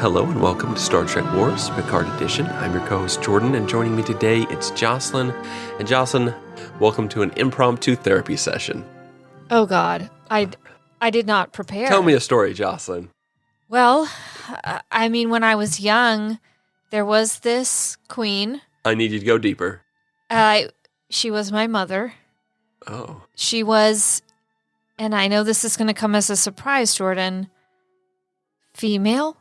Hello and welcome to Star Trek Wars, Picard Edition. I'm your co-host Jordan, and joining me today, it's Joselyn. And Joselyn, welcome to an impromptu therapy session. Oh God, I did not prepare. Tell me a story, Joselyn. Well, I mean, when I was young, there was this queen. I need you to go deeper. She was my mother. Oh. She was, and I know this is going to come as a surprise, Jordan, female.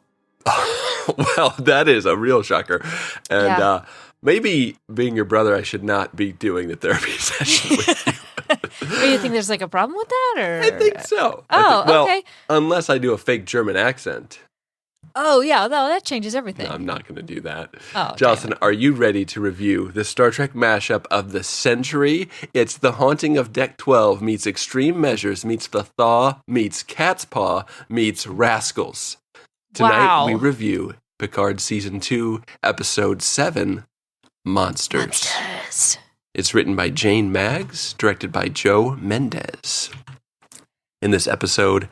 Well, that is a real shocker. And maybe being your brother, I should not be doing the therapy session with you. Do you think there's like a problem with that? Or? I think so. Okay. Unless I do a fake German accent. Oh, yeah, no, that changes everything. No, I'm not going to do that. Oh, Jocelyn, are you ready to review the Star Trek mashup of the century? It's The Haunting of Deck 12 meets Extreme Measures meets The Thaw meets Cat's Paw meets Rascals. Tonight we review Picard Season 2, Episode 7, Monsters. It's written by Jane Maggs, directed by Joe Mendez. In this episode,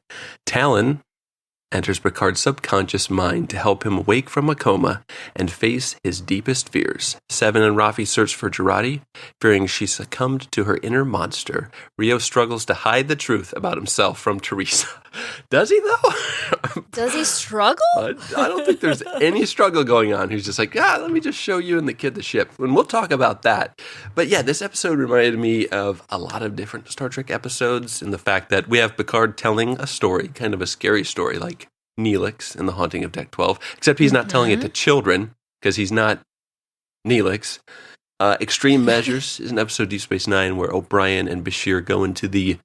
Talon enters Picard's subconscious mind to help him wake from a coma and face his deepest fears. Seven and Rafi search for Jurati, fearing she succumbed to her inner monster. Rio struggles to hide the truth about himself from Teresa. Does he, though? Does he struggle? I don't think there's any struggle going on. He's just like, let me just show you and the kid the ship. And we'll talk about that. But yeah, this episode reminded me of a lot of different Star Trek episodes in the fact that we have Picard telling a story, kind of a scary story, like Neelix in The Haunting of Deck 12, except he's not telling it to children because he's not Neelix. Extreme Measures is an episode of Deep Space Nine where O'Brien and Bashir go into the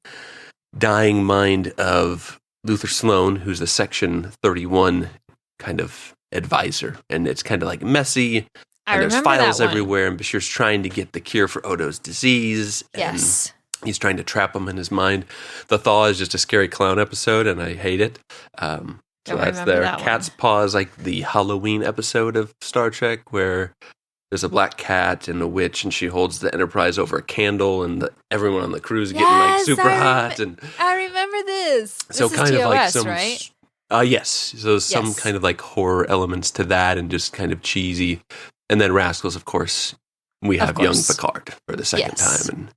dying mind of Luther Sloan, who's the Section 31 kind of advisor. And it's kind of like messy. And there's files everywhere. And Bashir's trying to get the cure for Odo's disease. Yes. And he's trying to trap him in his mind. The Thaw is just a scary clown episode, and I hate it. So that's there. Cat's Paw is like the Halloween episode of Star Trek where there's a black cat and a witch, and she holds the Enterprise over a candle, and everyone on the crew is getting like super hot. And I remember this. So this kind is of TOS, like some, right? Yes. So some kind of like horror elements to that, and just kind of cheesy. And then Rascals, of course, we have young Picard for the second time,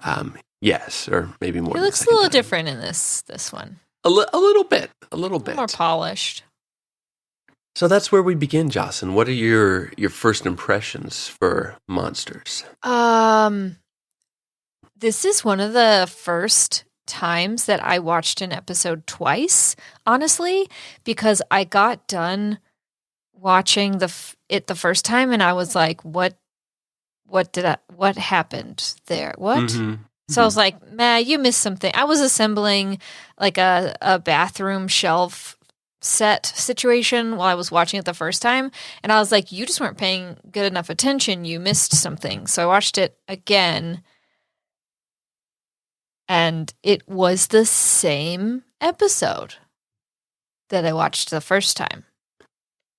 and yes, or maybe more. He looks a little different in this one. A little bit. More polished. So that's where we begin, Jocelyn. What are your first impressions for Monsters? This is one of the first times that I watched an episode twice, honestly, because I got done watching it the first time and I was like, what happened there? What? Mm-hmm. So I was like, you missed something. I was assembling like a bathroom shelf set situation while I was watching it the first time. And I was like, you just weren't paying good enough attention. You missed something. So I watched it again. And it was the same episode that I watched the first time.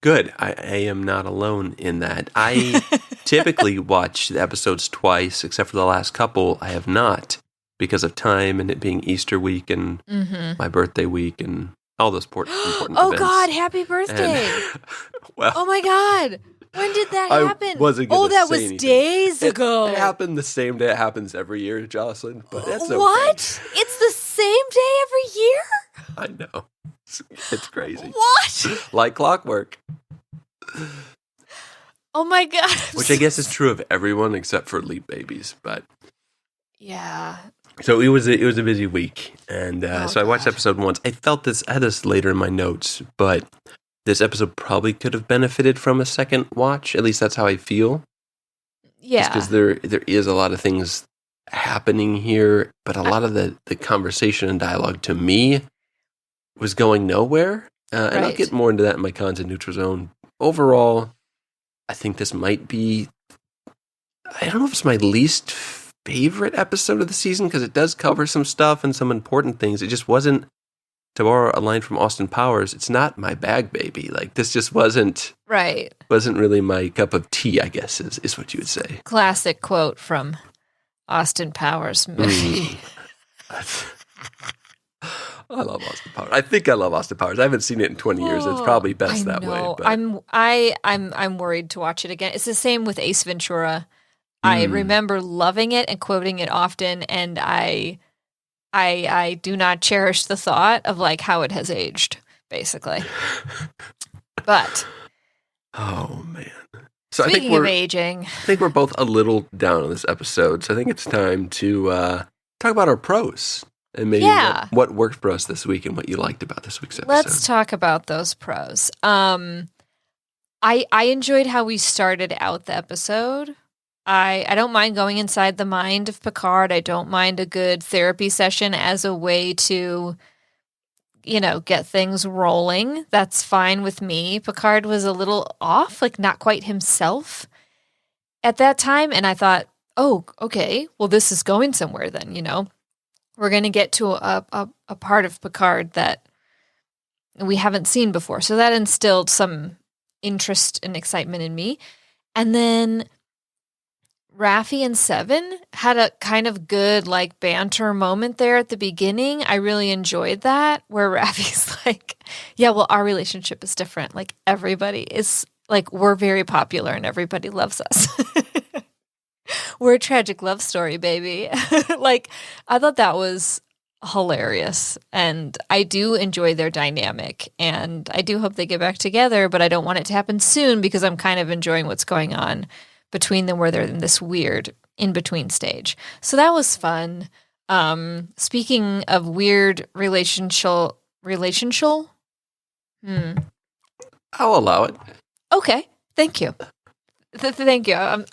Good. I am not alone in that. I typically watch the episodes twice, except for the last couple. I have not because of time and it being Easter week and my birthday week and all those important events. Oh, God, happy birthday. And, well, oh, my God. When did that happen? That was anything. Days ago. It happened the same day it happens every year, Jocelyn, but that's okay. What? It's the same day every year? I know. It's crazy. What? Like clockwork. Oh my God. Which I guess is true of everyone except for leap babies, but yeah. So it was a busy week, and so I watched episode once. I had this later in my notes, but this episode probably could have benefited from a second watch. At least that's how I feel. Yeah, because there is a lot of things happening here, but a lot of the conversation and dialogue to me was going nowhere. And I'll get more into that in my cons and neutral zone. Overall, I think this might be, I don't know if it's my least favorite episode of the season because it does cover some stuff and some important things. It just wasn't, to borrow a line from Austin Powers, it's not my bag, baby. Like, this just wasn't really my cup of tea, I guess, is what you would say. Classic quote from Austin Powers movie. I love Austin Powers. I think I love Austin Powers. I haven't seen it in 20 years. It's probably best that way. But. I'm worried to watch it again. It's the same with Ace Ventura. I remember loving it and quoting it often, and I do not cherish the thought of like how it has aged, basically. But oh man. So speaking of aging, I think we're both a little down on this episode. So I think it's time to talk about our pros and maybe what worked for us this week and what you liked about this week's episode. Let's talk about those pros. I enjoyed how we started out the episode. I don't mind going inside the mind of Picard. I don't mind a good therapy session as a way to, get things rolling. That's fine with me. Picard was a little off, like not quite himself at that time. And I thought, oh, okay, well, this is going somewhere then, We're going to get to a part of Picard that we haven't seen before. So that instilled some interest and excitement in me. And then Raffi and Seven had a kind of good like banter moment there at the beginning. I really enjoyed that, where Raffi's like, yeah, well, our relationship is different. Like everybody is like, we're very popular and everybody loves us. We're a tragic love story, baby. Like, I thought that was hilarious. And I do enjoy their dynamic. And I do hope they get back together, but I don't want it to happen soon because I'm kind of enjoying what's going on between them, where they're in this weird in-between stage. So that was fun. Speaking of weird relational. I'll allow it. Okay. Thank you. Thank you.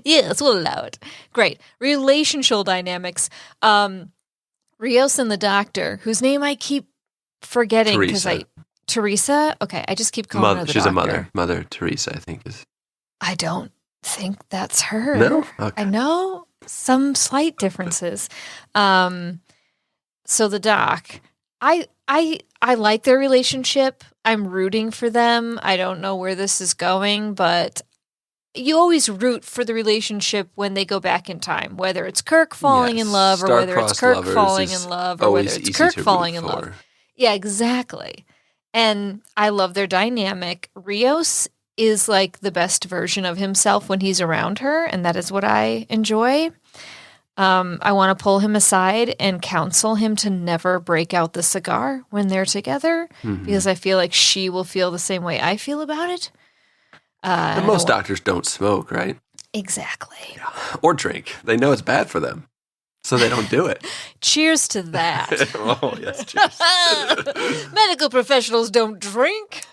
Yes, we'll allow it. Great. Relational dynamics. Rios and the doctor, whose name I keep forgetting because Teresa? Okay, I just keep calling her the she's doctor. A mother. Mother Teresa, I think is. I don't think that's her. No? Okay. I know some slight differences. So the doc, I like their relationship. I'm rooting for them. I don't know where this is going, but you always root for the relationship when they go back in time, whether it's Kirk falling in love or whether it's Kirk falling in love or whether it's Kirk falling in love. Yeah, exactly. And I love their dynamic. Rios is like the best version of himself when he's around her, and that is what I enjoy. I want to pull him aside and counsel him to never break out the cigar when they're together, because I feel like she will feel the same way I feel about it. And most doctors don't smoke, right? Exactly. Yeah. Or drink. They know it's bad for them, so they don't do it. Cheers to that. Oh, yes, cheers. Medical professionals don't drink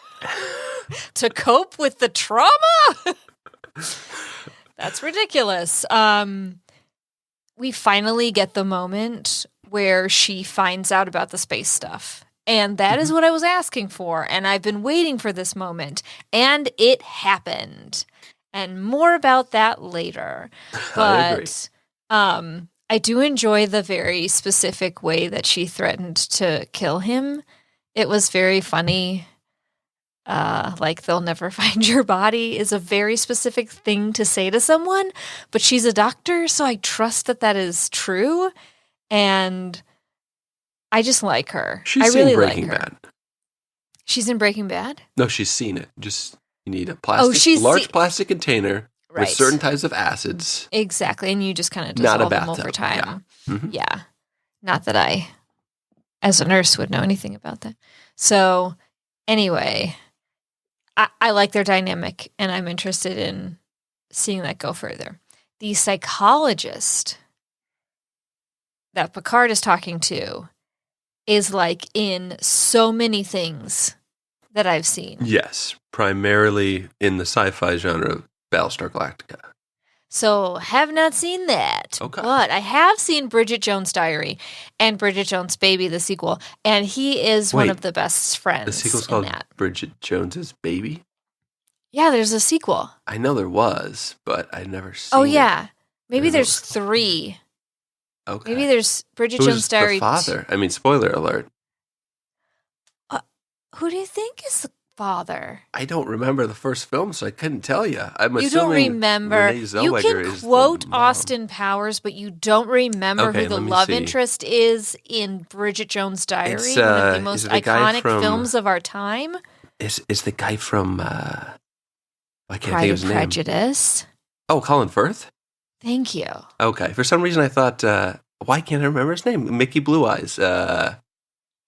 to cope with the trauma? That's ridiculous. We finally get the moment where she finds out about the space stuff. And that is what I was asking for. And I've been waiting for this moment. And it happened. And more about that later. But I do enjoy the very specific way that she threatened to kill him. It was very funny. Like, they'll never find your body is a very specific thing to say to someone. But she's a doctor, so I trust that that is true. And I just like her. She's I really seen Breaking like her. Bad. She's in Breaking Bad? No, she's seen it. Just you need a large plastic container with certain types of acids. Exactly, and you just kind of dissolve them over time. Yeah. Not that I, as a nurse, would know anything about that. So, anyway, I like their dynamic, and I'm interested in seeing that go further. The psychologist that Picard is talking to is like in so many things that I've seen. Yes, primarily in the sci-fi genre of Battlestar Galactica. So, have not seen that. Okay. But I have seen Bridget Jones' Diary and Bridget Jones' Baby, the sequel. And he is one of the best friends. The sequel's called Bridget Jones's Baby? Yeah, there's a sequel. I know there was, but I've never seen it. Oh, yeah. Maybe there's 3. Okay. Maybe there's Bridget Jones' Diary. The father? I mean, spoiler alert. Who do you think is the father? I don't remember the first film, so I couldn't tell you. I'm You don't assuming remember. Renee You Zellweger can is the quote mom. Austin Powers, but you don't remember Okay, who the let me love see. interest is in Bridget Jones' Diary, It's, one of the is most it the guy iconic from- films of our time. Is the guy from I can't think Pride of and his name. Prejudice. Oh, Colin Firth? Thank you. Okay. For some reason I thought why can't I remember his name? Mickey Blue Eyes.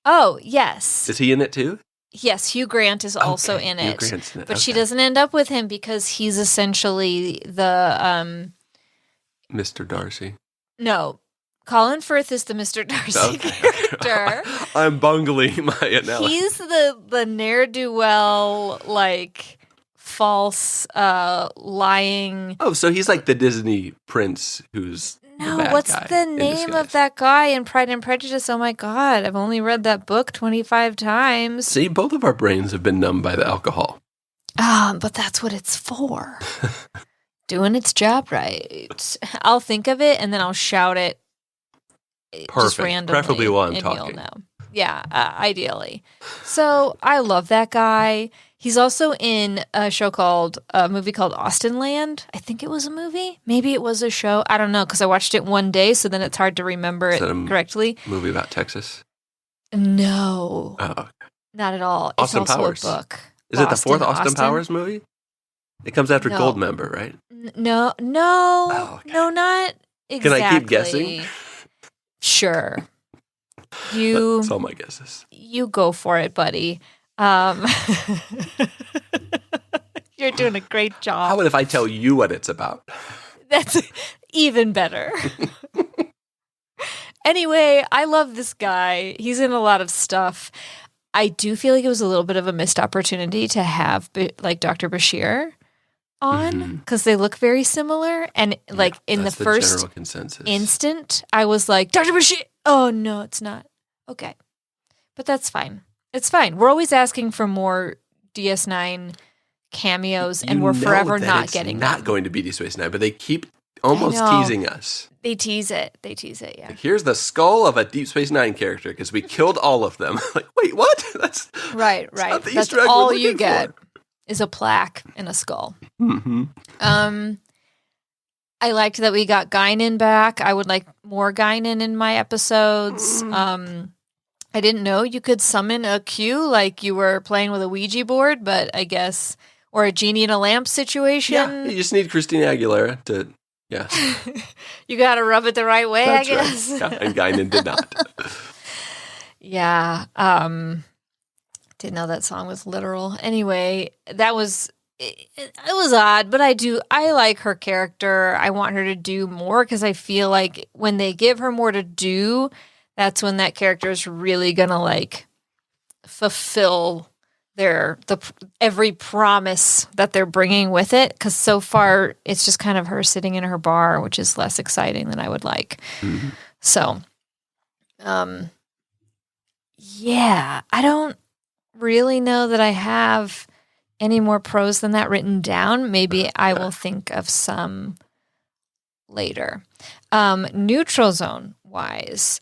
Oh, yes. Is he in it too? Yes, Hugh Grant is also Okay, in Hugh it. Grant's in it. But she Okay. doesn't end up with him because he's essentially the Mr. Darcy. no. Colin Firth is the Mr. Darcy character. I'm bungling my analogy. He's the ne'er-do-well, like false lying. Oh, so he's like the Disney prince who's No, the bad what's guy the in name of disguise. that guy in Pride and Prejudice? Oh my god, I've only read that book 25 times. See, both of our brains have been numbed by the alcohol. But that's what it's for. Doing its job right. I'll think of it and then I'll shout it just Perfect. randomly. Preferably while I'm and talking. You'll know. Yeah, ideally. So I love that guy. He's also in a movie called Austin Land. I think it was a movie. Maybe it was a show. I don't know because I watched it one day, so then it's hard to remember it correctly. Movie about Texas? No, Oh, okay. not at all. Austin it's also Powers. a book. Is it the fourth Austin Powers movie? It comes after No. Goldmember, right? No, Oh, okay. no, not exactly. Can I keep guessing? Sure. You That's all my guesses. You go for it, buddy. You're doing a great How job. about if I tell you what it's about? That's even better. Anyway, I love this guy. He's in a lot of stuff. I do feel like it was a little bit of a missed opportunity to have like Dr. Bashir on because they look very similar. And like in the That's first general consensus. instant, I was like, Dr. Bashir. Oh, no, it's not. Okay. But that's fine. It's fine. We're always asking for more DS9 cameos, and we're forever not getting Not them. going to be Deep Space Nine, but they keep almost I know. teasing us. They tease it, yeah. Like, here's the skull of a Deep Space Nine character because we killed all of them. Like, wait, what? That's Right. not the That's Easter egg we're all you looking get for. is a plaque and a skull. Mm-hmm. I liked that we got Guinan back. I would like more Guinan in my episodes. I didn't know you could summon a Q like you were playing with a Ouija board, but I guess, or a genie in a lamp situation. Yeah, you just need Christina Aguilera to, yeah. You got to rub it the right way, That's I guess. right. Yeah, and Guinan did not. Yeah. Didn't know that song was literal. Anyway, that was it was odd, but I like her character. I want her to do more because I feel like when they give her more to do, that's when that character is really gonna like fulfill every promise that they're bringing with it. Because so far, it's just kind of her sitting in her bar, which is less exciting than I would like. Mhm. So, yeah, I don't really know that I have any more pros than that written down. Maybe I will think of some later. Neutral zone wise,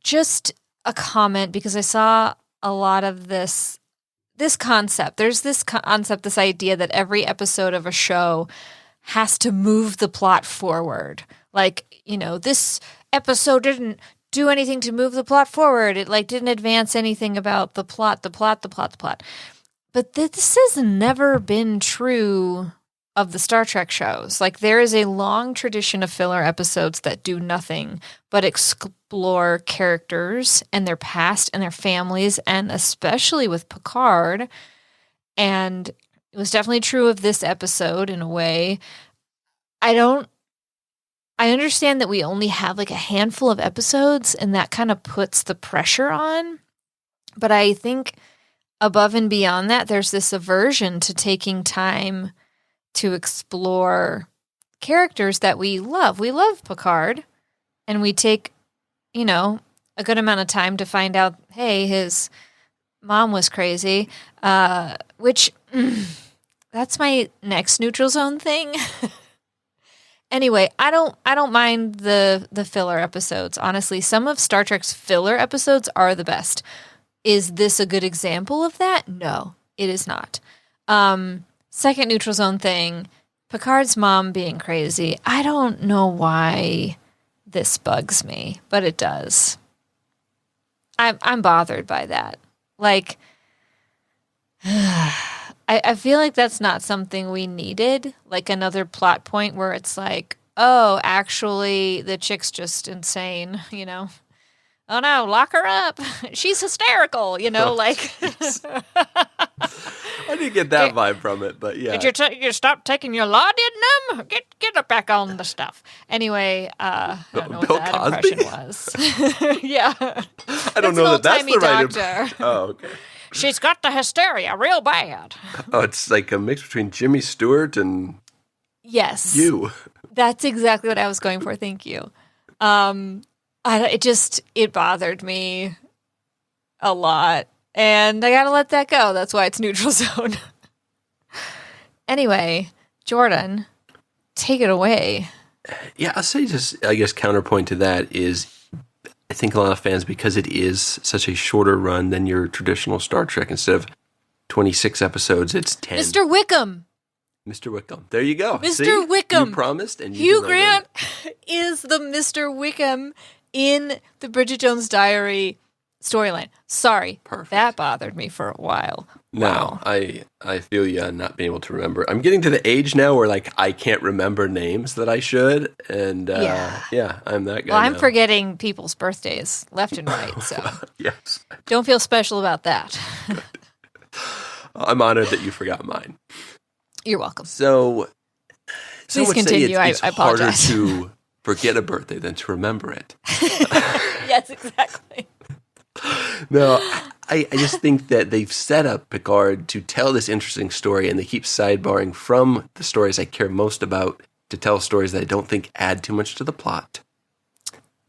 just a comment because I saw a lot of this concept. There's this concept, this idea that every episode of a show has to move the plot forward. Like, this episode didn't do anything to move the plot forward. It didn't advance anything about the plot. But this has never been true of the Star Trek shows. There is a long tradition of filler episodes that do nothing but explore characters and their past and their families, and especially with Picard. And it was definitely true of this episode in a way. I understand that we only have a handful of episodes, and that kind of puts the pressure on. But I think above and beyond that, there's this aversion to taking time to explore characters that we love. We love Picard, and we take, a good amount of time to find out, hey, his mom was crazy, which that's my next neutral zone thing. Anyway, I don't mind the filler episodes. Honestly, some of Star Trek's filler episodes are the best. Is this a good example of that? No. It is not. Second neutral zone thing, Picard's mom being crazy. I don't know why this bugs me, but it does. I'm bothered by that. Like, I feel like that's not something we needed. Like another plot point where it's like, oh, actually, the chick's just insane, you know? Oh no, lock her up. She's hysterical, you know, like. I didn't get that vibe from it, but yeah. Did you stop taking your laudanum? Get it back on the stuff. Anyway, I don't know Bill what that Cosby? impression was. Yeah. I don't know that's the right doctor. Oh, okay. She's got the hysteria real bad. Oh, it's like a mix between Jimmy Stewart and Yes. you. That's exactly what I was going for. Thank you. It bothered me a lot, and I gotta let that go. That's why it's neutral zone. Anyway, Jordan, take it away. Yeah, I'll say just, I guess, counterpoint to that is I think a lot of fans, because it is such a shorter run than your traditional Star Trek, instead of 26 episodes, it's 10. Mr. Wickham. Mr. Wickham. There you go. Mr. See? Wickham. You promised and you Hugh delivered. Grant is the Mr. Wickham in the Bridget Jones' Diary storyline. Sorry, Perfect. that bothered me for a while. No, Wow. I feel you not being able to remember. I'm getting to the age now where like I can't remember names that I should, and yeah, I'm that guy. Well, I'm now. forgetting people's birthdays left and right, so Yes, don't feel special about that. I'm honored that you forgot mine. You're welcome. So, some Please would continue. say it's I harder apologize. to forget a birthday than to remember it. Yes, exactly. No, I just think that they've set up Picard to tell this interesting story, and they keep sidebarring from the stories I care most about to tell stories that I don't think add too much to the plot.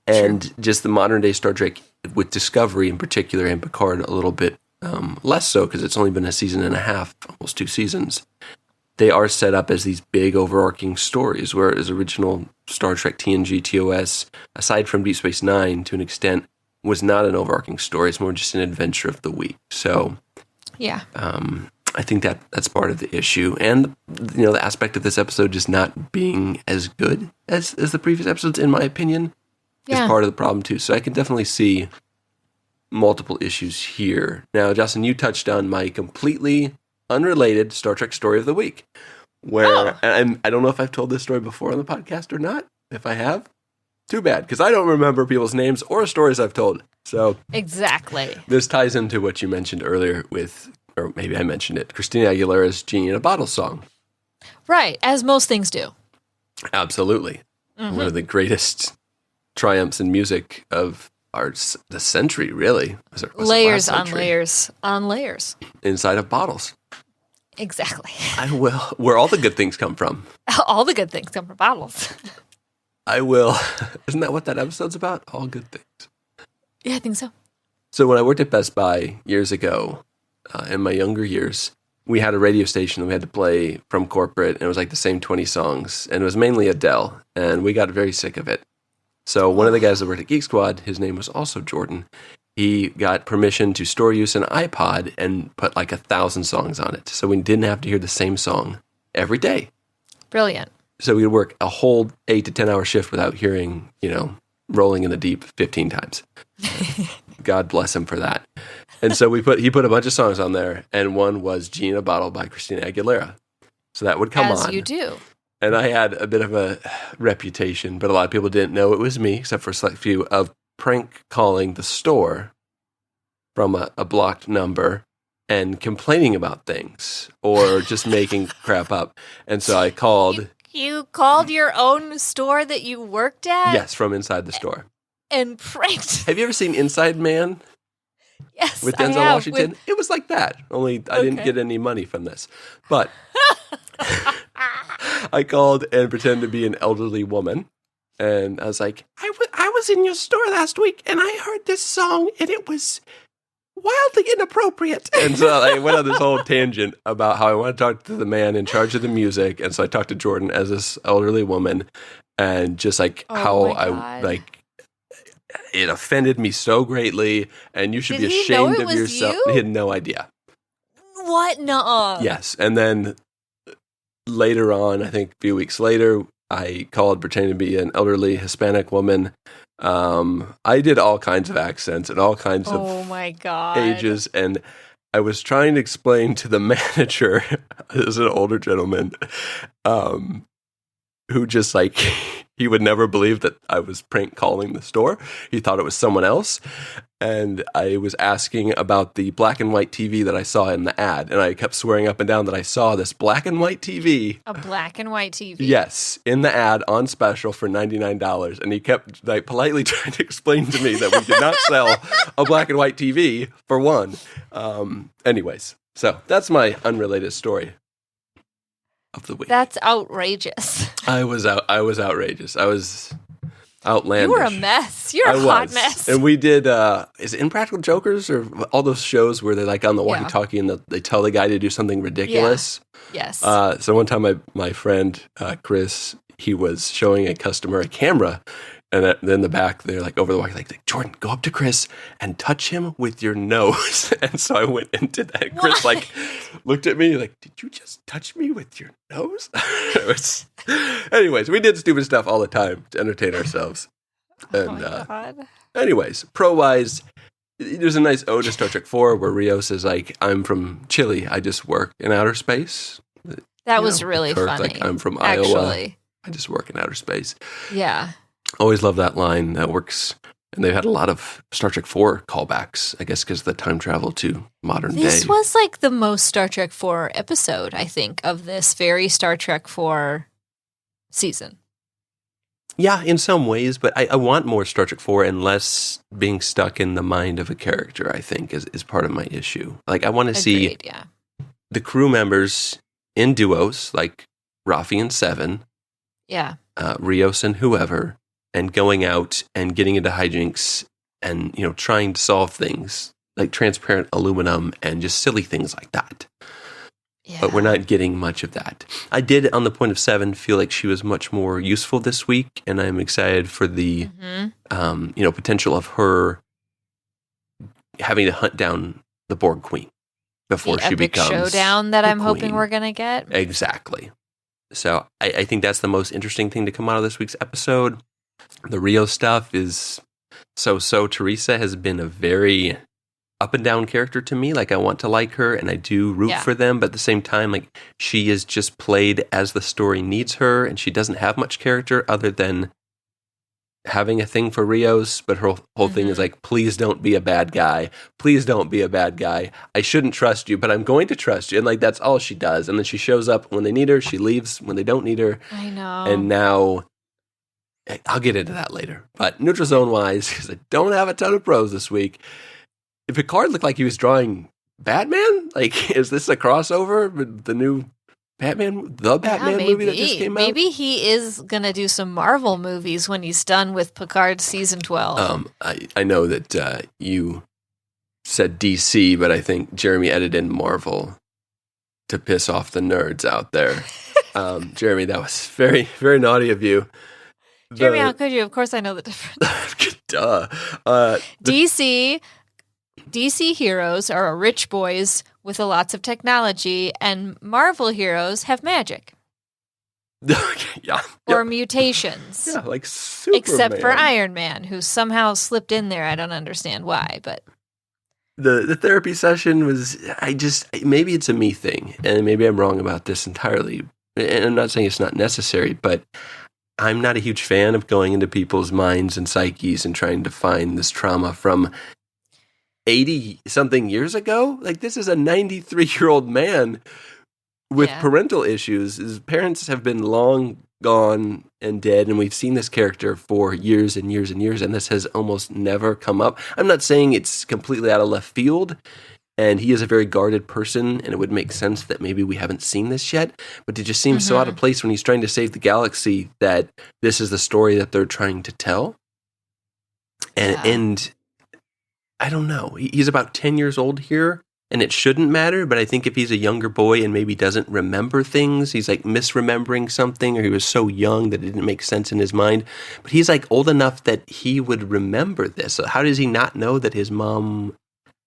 And just the modern day Star Trek, with Discovery in particular, and Picard a little bit less so, because it's only been a season and a half, almost 2 seasons. They are set up as these big overarching stories, whereas original Star Trek TNG, TOS, aside from Deep Space Nine to an extent, was not an overarching story. It's more just an adventure of the week. So, Yeah. I think that's part of the issue, and the aspect of this episode just not being as good as the previous episodes, in my opinion, is part of the problem too. So I can definitely see multiple issues here. Now, Jocelyn, you touched on my completely unrelated Star Trek story of the week, where and I don't know if I've told this story before on the podcast or not. If I have, too bad, because I don't remember people's names or stories I've told. So Exactly. this ties into what you mentioned earlier with, or maybe I mentioned it, Christina Aguilera's Genie in a Bottle song. Right, as most things do. Absolutely. One of the greatest triumphs in music of the century, really. Was it Layers last on century? layers on layers. Inside of bottles. Exactly. I will. Where all the good things come from. All the good things come from bottles. I will. Isn't that what that episode's about? All good things. Yeah, I think so. So when I worked at Best Buy years ago, in my younger years, we had a radio station that we had to play from corporate, and it was like the same 20 songs, and it was mainly Adele, and we got very sick of it. So one of the guys that worked at Geek Squad, his name was also Jordan, he got permission to store use an iPod and put like 1,000 songs on it, so we didn't have to hear the same song every day. Brilliant. So we would work a whole 8 to 10 hour shift without hearing, Rolling in the Deep 15 times. God bless him for that. And so he put a bunch of songs on there, and one was Genie in a Bottle by Christina Aguilera. So that would come on. As you do. And I had a bit of a reputation, but a lot of people didn't know it was me, except for a select few, of prank calling the store from a blocked number and complaining about things or just making crap up. And so I called. You called your own store that you worked at? Yes, from inside the store. And pranked. Have you ever seen Inside Man? Yes, With I Denzel have. Washington? It was like that, only I didn't get any money from this. But I called and pretended to be an elderly woman, and I was like, I was in your store last week, and I heard this song, and it was wildly inappropriate. And so I went on this whole tangent about how I want to talk to the man in charge of the music, and so I talked to Jordan as this elderly woman, and just like how it offended me so greatly, and you should Did be he know ashamed it of was yourself. you? He had no idea. What? Nuh-uh. Yes. And then later on, I think a few weeks later, I called pretending to be an elderly Hispanic woman. I did all kinds of accents and all kinds Oh of my God. ages. And I was trying to explain to the manager, as an older gentleman, who just like, he would never believe that I was prank calling the store. He thought it was someone else. And I was asking about the black and white TV that I saw in the ad. And I kept swearing up and down that I saw this black and white TV. A black and white TV. Yes, in the ad on special for $99. And he kept like politely trying to explain to me that we did not sell a black and white TV for one. Anyways, so that's my unrelated story of the week. That's outrageous. I was outrageous. I was outlandish. You were a mess. You're a hot mess. And we did, is it Impractical Jokers or all those shows where they're like on the walkie-talkie and they tell the guy to do something ridiculous? Yeah. Yes. So one time my friend, Chris, he was showing a customer a camera. And then in the back, they're like over the walkie, like, Jordan, go up to Chris and touch him with your nose. And so I went and did that. And Chris like looked at me like, did you just touch me with your nose? Anyways, we did stupid stuff all the time to entertain ourselves. And my God. Anyways, pro-wise, there's a nice ode to Star Trek 4 where Rios is like, I'm from Chile. I just work in outer space. That was really Kirk, funny. Like, I'm from actually. Iowa. I just work in outer space. Yeah. Always love that line. That works. And they've had a lot of Star Trek 4 callbacks, I guess, because of the time travel to modern day. This was like the most Star Trek 4 episode, I think, of this very Star Trek 4 season. Yeah, in some ways, but I want more Star Trek 4 and less being stuck in the mind of a character, I think, is part of my issue. Like, I want to see the crew members in duos, like Rafi and Seven, Rios and whoever, and going out and getting into hijinks and, trying to solve things like transparent aluminum and just silly things like that. Yeah. But we're not getting much of that. I did, on the point of Seven, feel like she was much more useful this week, and I'm excited for the, potential of her having to hunt down the Borg Queen before she becomes showdown that I'm queen. Hoping we're going to get. Exactly. So I think that's the most interesting thing to come out of this week's episode. The Rio stuff is so. Teresa has been a very up and down character to me. Like, I want to like her and I do root for them, but at the same time, like, she is just played as the story needs her, and she doesn't have much character other than having a thing for Rios, but her whole thing is like, please don't be a bad guy. Please don't be a bad guy. I shouldn't trust you, but I'm going to trust you. And like, that's all she does. And then she shows up when they need her. She leaves when they don't need her. I know. And now, I'll get into that later. But Neutral Zone wise, because I don't have a ton of pros this week, Picard looked like he was drawing Batman. Like, is this a crossover with the new Batman movie that just came out? Maybe he is going to do some Marvel movies when he's done with Picard season 12. I know that you said DC, but I think Jeremy edited in Marvel to piss off the nerds out there. Jeremy, that was very, very naughty of you. Jeremy, how could you? Of course I know the difference. Duh. DC heroes are rich boys with lots of technology, and Marvel heroes have magic. Or mutations. Yeah, like Superman. Except for Iron Man, who somehow slipped in there. I don't understand why, but... The therapy session was, maybe it's a me thing, and maybe I'm wrong about this entirely, and I'm not saying it's not necessary, but I'm not a huge fan of going into people's minds and psyches and trying to find this trauma from 80-something years ago. Like, this is a 93-year-old man with parental issues. His parents have been long gone and dead, and we've seen this character for years and years and years, and this has almost never come up. I'm not saying it's completely out of left field, and he is a very guarded person, and it would make sense that maybe we haven't seen this yet, but it just seems so out of place when he's trying to save the galaxy that this is the story that they're trying to tell. And I don't know. He's about 10 years old here, and it shouldn't matter, but I think if he's a younger boy and maybe doesn't remember things, he's like misremembering something, or he was so young that it didn't make sense in his mind. But he's like old enough that he would remember this. So how does he not know that his mom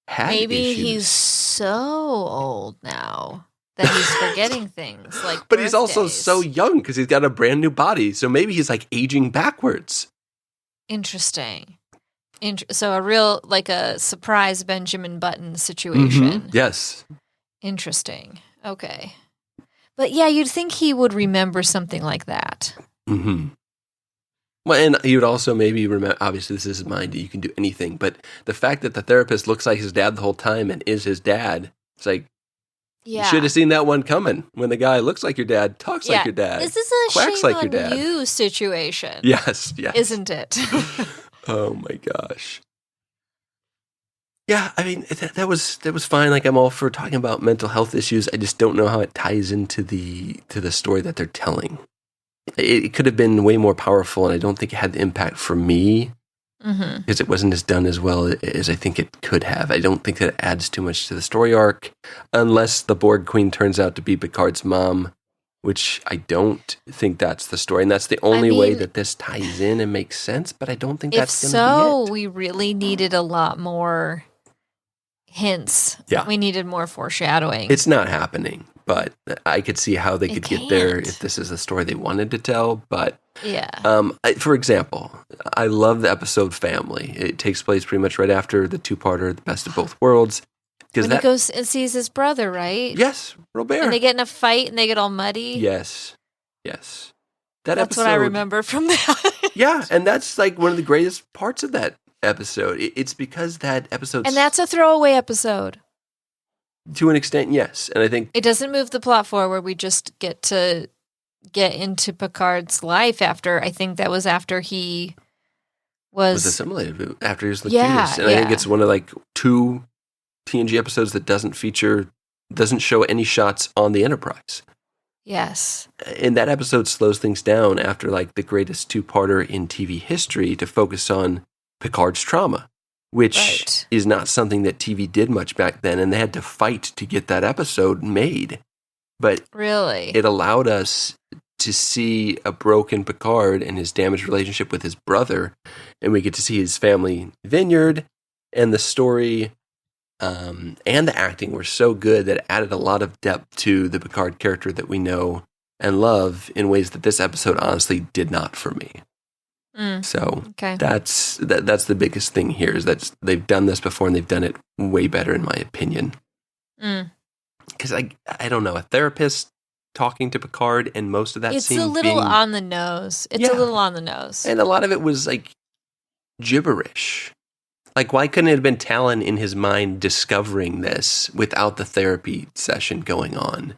had Maybe issues? he's so old now that he's forgetting things like But he's also birthdays. so young because he's got a brand new body. So maybe he's like aging backwards. Interesting. So a real, like a surprise Benjamin Button situation. Yes. Interesting. Okay. But yeah, you'd think he would remember something like that. Mm-hmm. Well, and he would also maybe remember, obviously this is his mind, you can do anything, but the fact that the therapist looks like his dad the whole time and is his dad, it's like, you should have seen that one coming when the guy looks like your dad, talks like your dad, this is a quacks shame like your dad. on you situation. Yes. Isn't it? Oh my gosh. Yeah, I mean, that was fine. Like, I'm all for talking about mental health issues. I just don't know how it ties into the story that they're telling. It could have been way more powerful, and I don't think it had the impact for me because it wasn't as done as well as I think it could have. I don't think that it adds too much to the story arc, unless the Borg Queen turns out to be Picard's mom, which I don't think that's the story. And that's the only way that this ties in and makes sense, but I don't think that's going to be it. If so, we really needed a lot more hints. Yeah. We needed more foreshadowing. It's not happening, but I could see how they could get there if this is the story they wanted to tell. But for example, I love the episode Family. It takes place pretty much right after the two-parter, The Best of Both Worlds. When he goes and sees his brother, right? Yes, Robert. And they get in a fight and they get all muddy. Yes. That's Episode, what I remember from that. Yeah, and that's like one of the greatest parts of that episode. It's because that episode... And that's a throwaway episode. To an extent, yes. And I think... It doesn't move the plot forward. We just get to get into Picard's life after... I think that was after he was assimilated, after he was Lucas. And I think it's one of like 2 TNG episodes that doesn't show any shots on the Enterprise. Yes. And that episode slows things down after like the greatest 2-parter in TV history to focus on Picard's trauma, which is not something that TV did much back then, and they had to fight to get that episode made. But really, it allowed us to see a broken Picard and his damaged relationship with his brother, and we get to see his family vineyard, and the story and the acting were so good that it added a lot of depth to the Picard character that we know and love in ways that this episode honestly did not for me. So that's the biggest thing here, is that they've done this before and they've done it way better in my opinion. Because I don't know, a therapist talking to Picard and most of that it's scene a little on the nose. It's a little on the nose. And a lot of it was like gibberish. Like, why couldn't it have been Talon in his mind discovering this without the therapy session going on?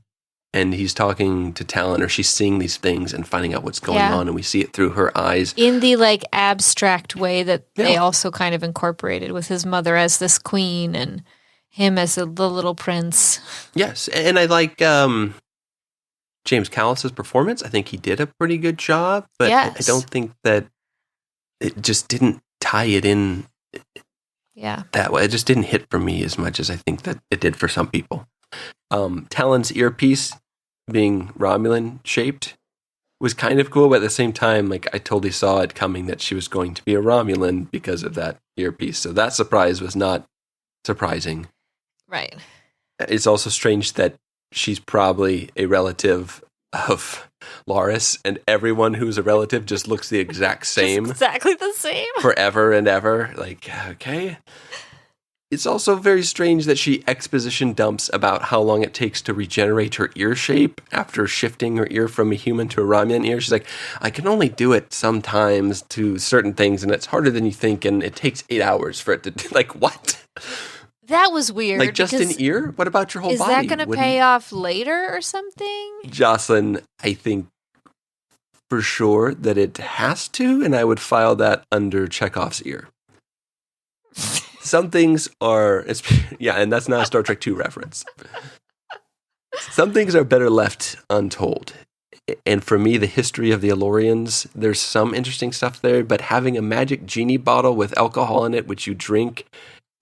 And he's talking to Talon, or she's seeing these things and finding out what's going on, and we see it through her eyes. In the, like, abstract way that they also kind of incorporated with his mother as this queen and him as the little prince. Yes, and I like James Callis's performance. I think he did a pretty good job, but I don't think that it just didn't tie it in that way. It just didn't hit for me as much as I think that it did for some people. Talon's earpiece being Romulan shaped was kind of cool, but at the same time, like, I totally saw it coming that she was going to be a Romulan because of that earpiece. So that surprise was not surprising. Right. It's also strange that she's probably a relative of Laris, and everyone who's a relative just looks the exact same. Exactly the same. Forever and ever. Like, okay. It's also very strange that she exposition dumps about how long it takes to regenerate her ear shape after shifting her ear from a human to a Romulan ear. She's like, I can only do it sometimes to certain things, and it's harder than you think, and it takes 8 hours for it to... Like, what? That was weird. Like, just an ear? What about your whole body? Is that going to pay off later or something? Joselyn, I think for sure that it has to, and I would file that under Chekhov's ear. Some things are, and that's not a Star Trek 2 reference. Some things are better left untold. And for me, the history of the Elorians, there's some interesting stuff there, but having a magic genie bottle with alcohol in it, which you drink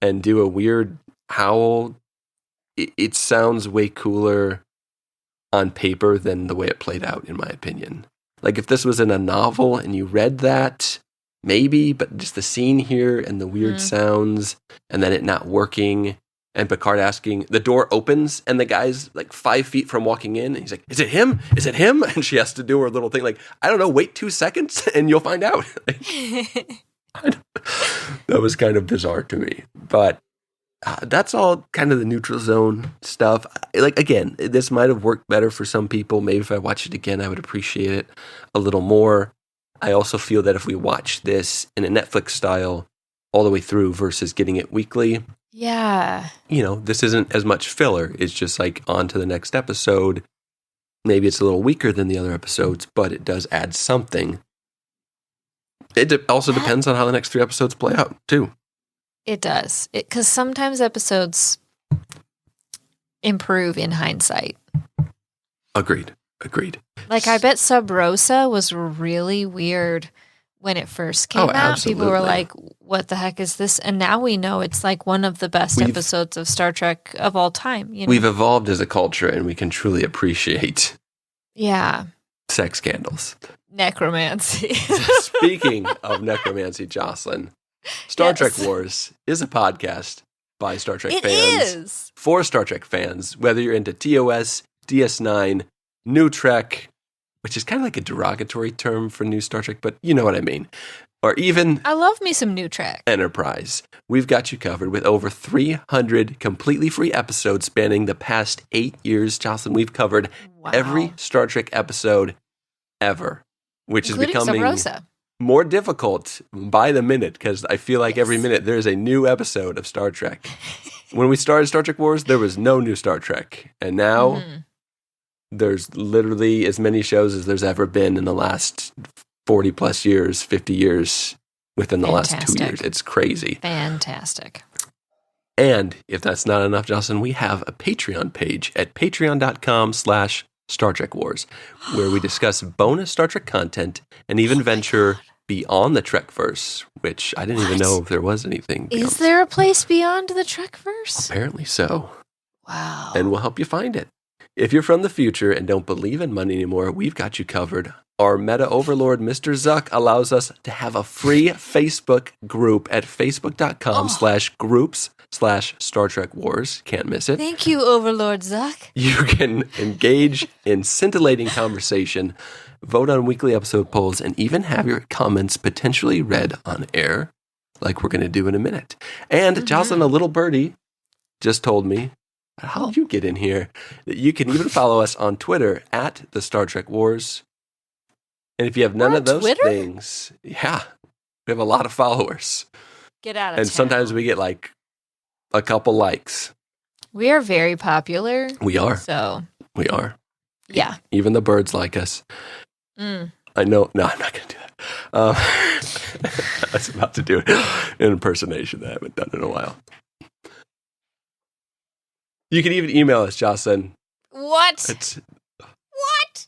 and do a weird howl, it sounds way cooler on paper than the way it played out, in my opinion. Like, if this was in a novel and you read that, maybe, but just the scene here and the weird sounds and then it not working And Picard asking, the door opens and the guy's like 5 feet from walking in. And he's like, is it him? Is it him? And she has to do her little thing like, I don't know, wait 2 seconds and you'll find out. That was kind of bizarre to me. But that's all kind of the neutral zone stuff. Like, again, this might have worked better for some people. Maybe if I watch it again, I would appreciate it a little more. I also feel that if we watch this in a Netflix style all the way through versus getting it weekly, yeah, this isn't as much filler. It's just like on to the next episode. Maybe it's a little weaker than the other episodes, but it does add something. It also depends on how the next 3 episodes play out, too. It does. Because sometimes episodes improve in hindsight. Agreed. Like, I bet Sub Rosa was really weird when it first came out. Absolutely. People were like, what the heck is this? And now we know it's like one of the best episodes of Star Trek of all time. We've evolved as a culture, and we can truly appreciate sex scandals. Necromancy. Speaking of necromancy, Jocelyn, Star Trek Wars is a podcast by Star Trek fans. It is. For Star Trek fans, whether you're into TOS, DS9, New Trek, which is kind of like a derogatory term for new Star Trek, but you know what I mean. Or even... I love me some New Trek. Enterprise. We've got you covered with over 300 completely free episodes spanning the past 8 years. Jocelyn, we've covered every Star Trek episode ever, which including is becoming more difficult by the minute because I feel like every minute there's a new episode of Star Trek. When we started Star Trek Wars, there was no new Star Trek. And now... there's literally as many shows as there's ever been in the last 40 plus years, 50 years within the last 2 years. It's crazy. Fantastic. And if that's not enough, Jocelyn, we have a Patreon page at patreon.com/Star Trek Wars, where we discuss bonus Star Trek content and even venture beyond the Trekverse, which I didn't even know if there was anything. Is there a place beyond the Trekverse? Apparently so. Wow. And we'll help you find it. If you're from the future and don't believe in money anymore, we've got you covered. Our meta overlord, Mr. Zuck, allows us to have a free Facebook group at facebook.com/groups/Star Trek Wars. Can't miss it. Thank you, Overlord Zuck. You can engage in scintillating conversation, vote on weekly episode polls, and even have your comments potentially read on air, like we're going to do in a minute. And Jocelyn, a little birdie, just told me, how did you get in here? You can even follow us on Twitter at the Star Trek Wars. And if you have none of those things, we have a lot of followers. Get out of town. And sometimes we get like a couple likes. We are very popular. We are. So we are. Yeah. Even the birds like us. I know. No, I'm not going to do that. I was about to do an impersonation that I haven't done in a while. You can even email us, Jocelyn. What? What?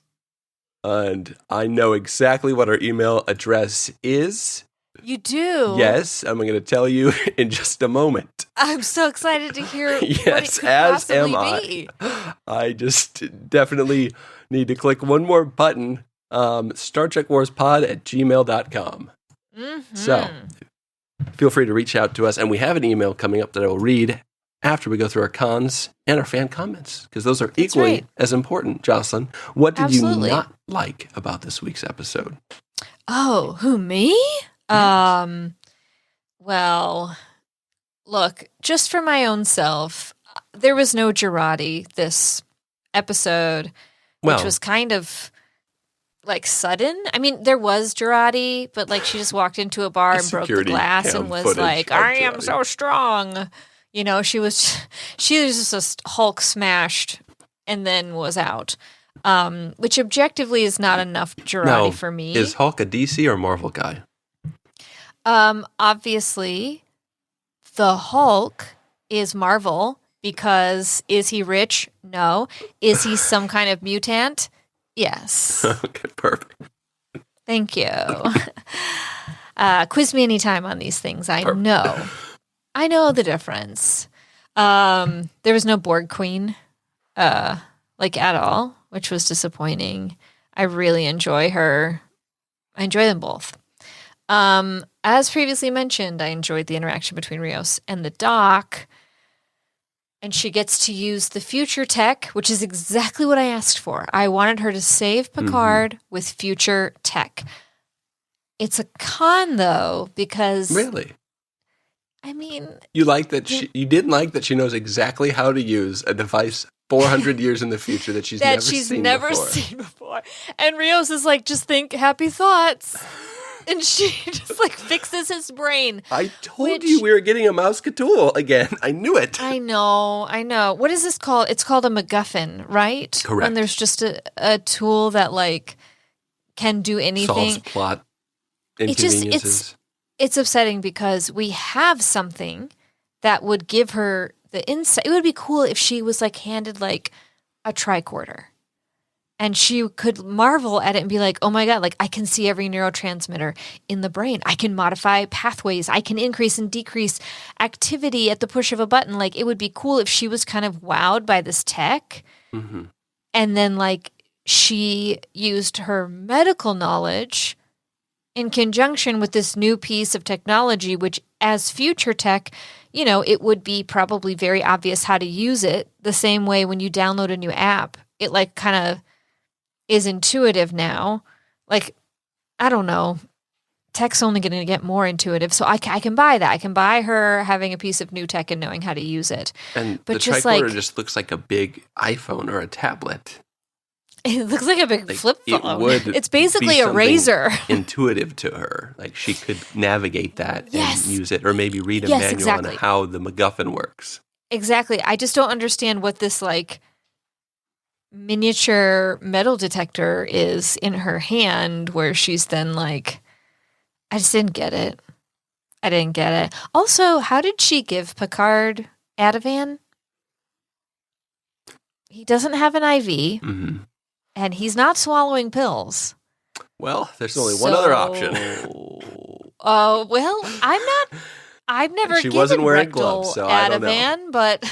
And I know exactly what our email address is. You do? Yes, I'm going to tell you in just a moment. I'm so excited to hear yes, what it could as possibly am be. I just definitely need to click one more button. StarTrekWarsPod@gmail.com. So feel free to reach out to us. And we have an email coming up that I will read after we go through our cons and our fan comments, because those are equally as important. Jocelyn, what did you not like about this week's episode? Oh, who, me? Yes. Well, look, just for my own self, there was no Girardi this episode, which was kind of like sudden. I mean, there was Girardi, but like she just walked into a bar and broke the glass and was like, I am so strong. You know, she was just a Hulk smashed and then was out, which objectively is not enough Girardi for me. Is Hulk a DC or Marvel guy? Obviously, the Hulk is Marvel because is he rich? No. Is he some kind of mutant? Yes. Okay, perfect. Thank you. Quiz me anytime on these things. I know the difference. There was no Borg Queen, like at all, which was disappointing. I really enjoy her. I enjoy them both. As previously mentioned, I enjoyed the interaction between Rios and the Doc. and she gets to use the future tech, which is exactly what I asked for. I wanted her to save Picard with future tech. It's a con, though, because... Really? I mean... You didn't like that she knows exactly how to use a device 400 years in the future that she's never seen before. And Rios is like, just think happy thoughts. And she just like fixes his brain. I told you we were getting a Mousecatool again. I knew it. I know. What is this called? It's called a MacGuffin, right? Correct. When there's just a tool that like can do anything. Solves plot inconveniences. It's upsetting because we have something that would give her the insight. It would be cool if she was like handed like a tricorder. And she could marvel at it and be like, oh my God, like I can see every neurotransmitter in the brain. I can modify pathways. I can increase and decrease activity at the push of a button. Like it would be cool if she was kind of wowed by this tech. Mm-hmm. And then like she used her medical knowledge in conjunction with this new piece of technology, which as future tech, you know, it would be probably very obvious how to use it the same way when you download a new app. It like kind of is intuitive now. Like, I don't know. Tech's only going to get more intuitive. So I can buy that. I can buy her having a piece of new tech and knowing how to use it. And but the tricorder just looks like a big iPhone or a tablet. It looks like a big flip phone. It's basically a razor. Intuitive to her. Like she could navigate that and use it, or maybe read a manual on how the MacGuffin works. Exactly. I just don't understand what this like miniature metal detector is in her hand where she's then like, I just didn't get it. Also, how did she give Picard Ativan? He doesn't have an IV. Mm-hmm. And he's not swallowing pills. Well, there's only one other option. Oh, well, I've never she given wasn't wearing rectal gloves, so Ativan, I don't know. But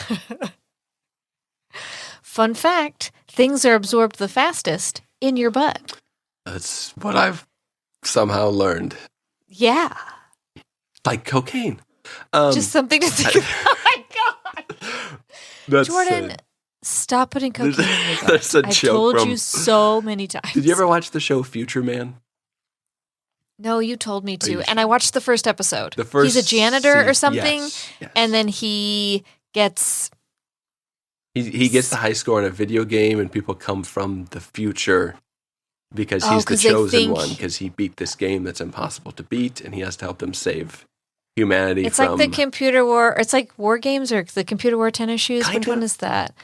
fun fact, things are absorbed the fastest in your butt. That's what I've somehow learned. Yeah. Like cocaine. Just something to think about. Oh my God. Jordan... Stop putting cocaine in your butt. I've told you so many times. Did you ever watch the show Future Man? No, you told me to. And I watched the first episode. He's a janitor or something. Yes. And then he gets... He gets the high score in a video game and people come from the future because he's the chosen one because he beat this game that's impossible to beat and he has to help them save humanity It's like the computer war... It's like War Games or the computer war tennis shoes. Which one is that?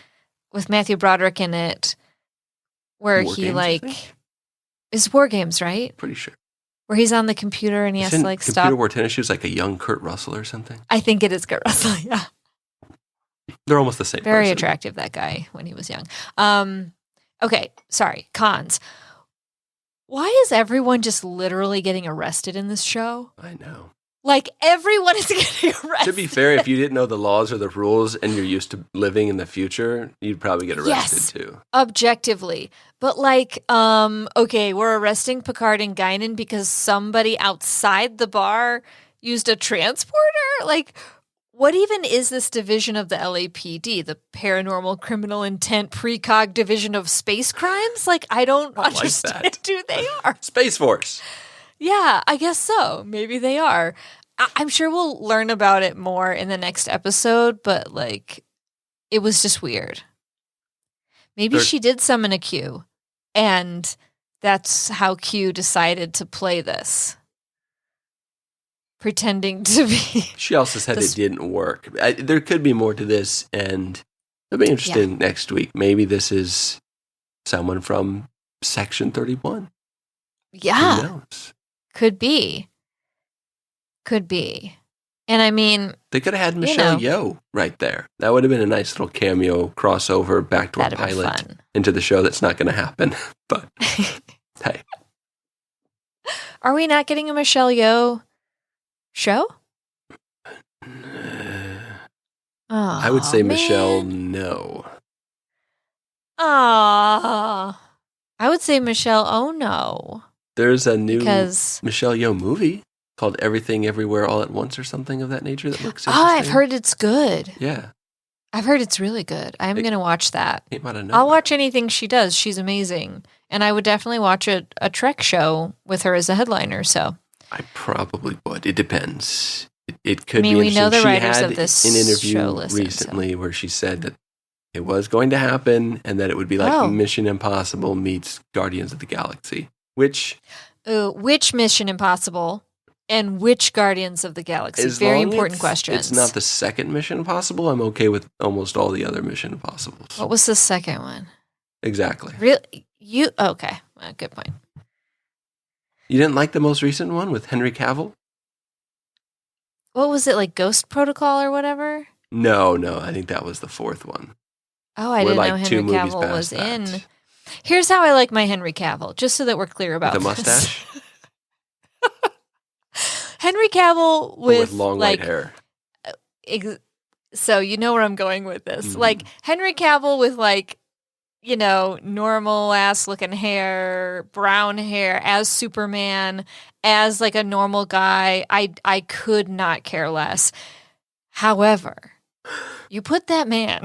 With Matthew Broderick in it, where War he Games, like is War Games, right? Pretty sure. Where he's on the computer and he has to like computer stop. Computer War Tennis Shoes like a young Kurt Russell or something. I think it is Kurt Russell. Yeah, they're almost the same. Very attractive, that guy when he was young. Okay, sorry. Cons. Why is everyone just literally getting arrested in this show? I know. Like, everyone is getting arrested. To be fair, if you didn't know the laws or the rules and you're used to living in the future, you'd probably get arrested too. Objectively. But like, okay, we're arresting Picard and Guinan because somebody outside the bar used a transporter? Like, what even is this division of the LAPD? The Paranormal Criminal Intent Precog Division of Space Crimes? Like, I don't understand who they are. Space Force. Yeah, I guess so. Maybe they are. I'm sure we'll learn about it more in the next episode, but like, it was just weird. Maybe she did summon a Q, and that's how Q decided to play this. Pretending to be... She also said it didn't work. There could be more to this, and it'll be interesting next week. Maybe this is someone from Section 31. Yeah. Who knows? Could be. And I mean... They could have had Michelle Yeoh right there. That would have been a nice little cameo crossover backdoor pilot into the show that's not going to happen. But, hey. Are we not getting a Michelle Yeoh show? I would say Michelle, no. I would say Michelle, oh no. There's a new Michelle Yeoh movie called Everything Everywhere All at Once or something of that nature that looks interesting. I've heard it's good. Yeah. I've heard it's really good. I'm going to watch that. Came out of nowhere. I'll watch anything she does. She's amazing. And I would definitely watch a Trek show with her as a headliner. So I probably would. It depends. It could be we interesting. know the She writers had of this an show interview listen, recently where she said that it was going to happen and that it would be like Mission Impossible meets Guardians of the Galaxy. Which Mission Impossible and which Guardians of the Galaxy? Very important questions. It's not the second Mission Impossible. I'm okay with almost all the other Mission Impossibles. What was the second one? Exactly. Really? Okay. Good point. You didn't like the most recent one with Henry Cavill? What was it, like Ghost Protocol or whatever? No. I think that was the fourth one. Oh, I didn't know Henry Cavill was in. Here's how I like my Henry Cavill, just so that we're clear about the mustache. Henry Cavill with long white hair. So you know where I'm going with this. Like Henry Cavill with normal ass looking hair, brown hair as Superman, as like a normal guy. I could not care less. However, you put that man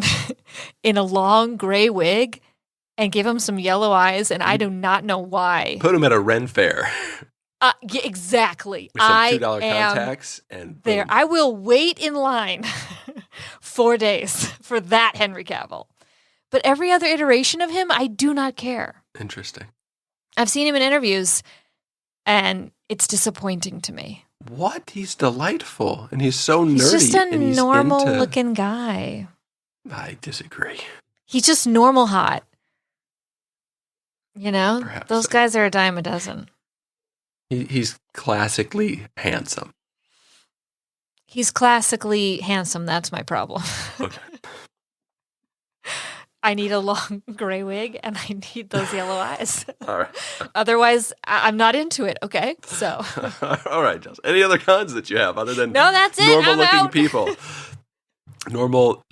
in a long gray wig and give him some yellow eyes, and I do not know why. Put him at a Ren fair. Yeah, exactly. With some $2 contacts and boom. There. I will wait in line 4 days for that Henry Cavill. But every other iteration of him, I do not care. Interesting. I've seen him in interviews, and it's disappointing to me. What? He's delightful, and he's so nerdy. He's just a normal-looking guy. I disagree. He's just normal hot. Perhaps those guys are a dime a dozen. He's classically handsome. He's classically handsome. That's my problem. Okay. I need a long gray wig and I need those yellow eyes. All right. Otherwise, I'm not into it. Okay. So. All right, Joss. Any other cons that you have other than no, that's it. normal-looking people?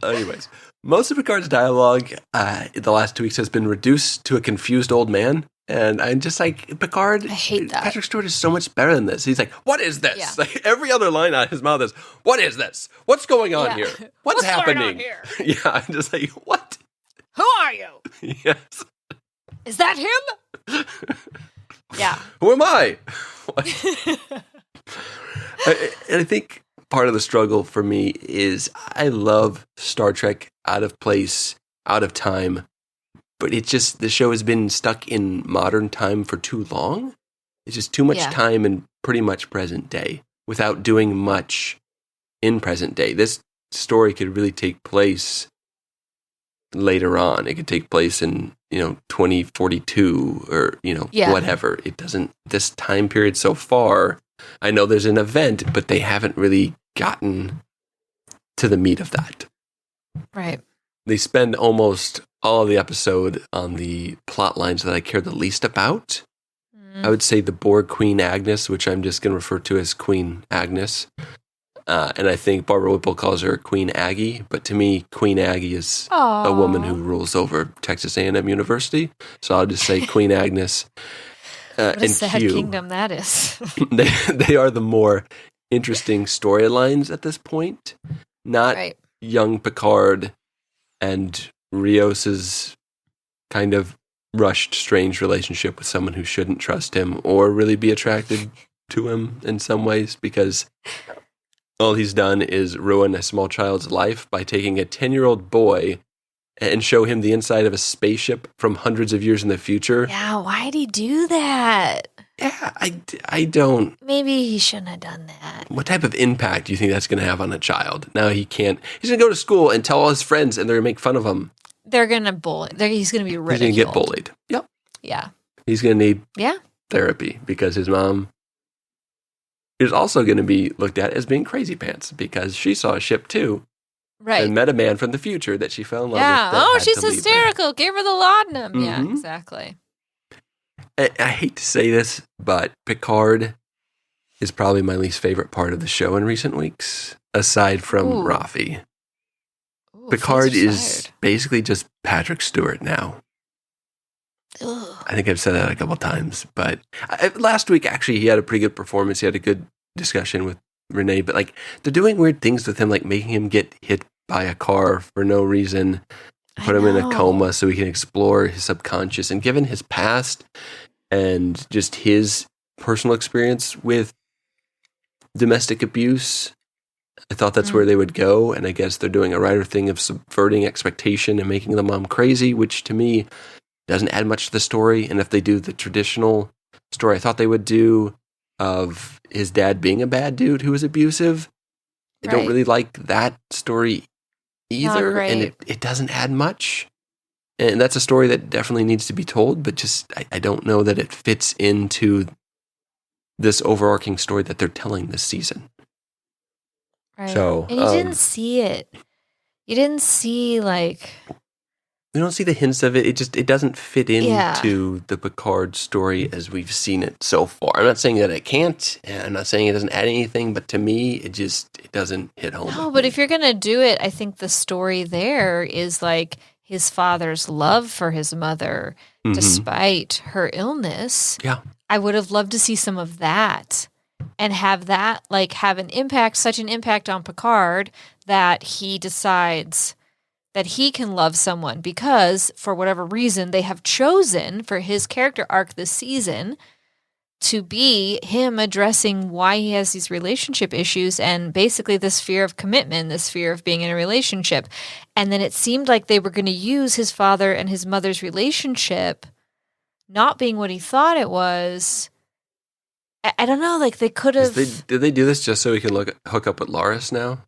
Anyways. Most of Picard's dialogue in the last 2 weeks has been reduced to a confused old man. And I'm just like, Picard, I hate that. Patrick Stewart is so much better than this. He's like, what is this? Yeah. Like every other line out of his mouth is, what is this? What's going on here? What's happening? Going on here? Yeah, I'm just like, what? Who are you? Yes. Is that him? Yeah. Who am I? I think part of the struggle for me is I love Star Trek out of place, out of time. But it's just, the show has been stuck in modern time for too long. It's just too much time in pretty much present day without doing much in present day. This story could really take place later on. It could take place in, 2042 or, whatever. It doesn't, this time period so far, I know there's an event, but they haven't really gotten to the meat of that. Right. They spend almost all of the episode on the plot lines that I care the least about. I would say the Borg Queen Agnes, which I'm just going to refer to as Queen Agnes. And I think Barbara Whipple calls her Queen Aggie. But to me, Queen Aggie is a woman who rules over Texas A&M University. So I'll just say Queen Agnes. What a sad kingdom that is. they are the more interesting storylines at this point. Not young Picard and Rios's kind of rushed, strange relationship with someone who shouldn't trust him or really be attracted to him in some ways, because all he's done is ruin a small child's life by taking a 10-year-old boy and show him the inside of a spaceship from hundreds of years in the future. Yeah, why'd he do that? Yeah, I don't... Maybe he shouldn't have done that. What type of impact do you think that's going to have on a child? Now he can't... He's going to go to school and tell all his friends, and they're going to make fun of him. They're going to bully. He's going to be ridiculed. He's going to get bullied. Yep. Yeah. He's going to need therapy because his mom is also going to be looked at as being crazy pants because she saw a ship too. Right. And met a man from the future that she fell in love with. Yeah. She's hysterical. Give her the laudanum. Mm-hmm. Yeah, exactly. I hate to say this, but Picard is probably my least favorite part of the show in recent weeks, aside from Raffi. Picard is basically just Patrick Stewart now. Ugh. I think I've said that a couple times, but last week, actually, he had a pretty good performance. He had a good discussion with Renee, but they're doing weird things with him, like making him get hit by a car for no reason, put him in a coma so he can explore his subconscious. And given his past and just his personal experience with domestic abuse, I thought that's where they would go. And I guess they're doing a writer thing of subverting expectation and making the mom crazy, which to me doesn't add much to the story. And if they do the traditional story I thought they would do of his dad being a bad dude who was abusive, I don't really like that story either. And it doesn't add much. And that's a story that definitely needs to be told, but just I don't know that it fits into this overarching story that they're telling this season. Right. So, and you didn't see it. You didn't see we don't see the hints of it. It doesn't fit into the Picard story as we've seen it so far. I'm not saying that it can't, and I'm not saying it doesn't add anything, but to me, it doesn't hit home. No, but if you're going to do it, I think the story there is his father's love for his mother, despite her illness. Yeah. I would have loved to see some of that and have that have an impact, such an impact on Picard that he decides that he can love someone because, for whatever reason, they have chosen for his character arc this season to be him addressing why he has these relationship issues and basically this fear of commitment, this fear of being in a relationship. And then it seemed like they were going to use his father and his mother's relationship not being what he thought it was. I don't know, they could have... Did they do this just so he can hook up with Laris now?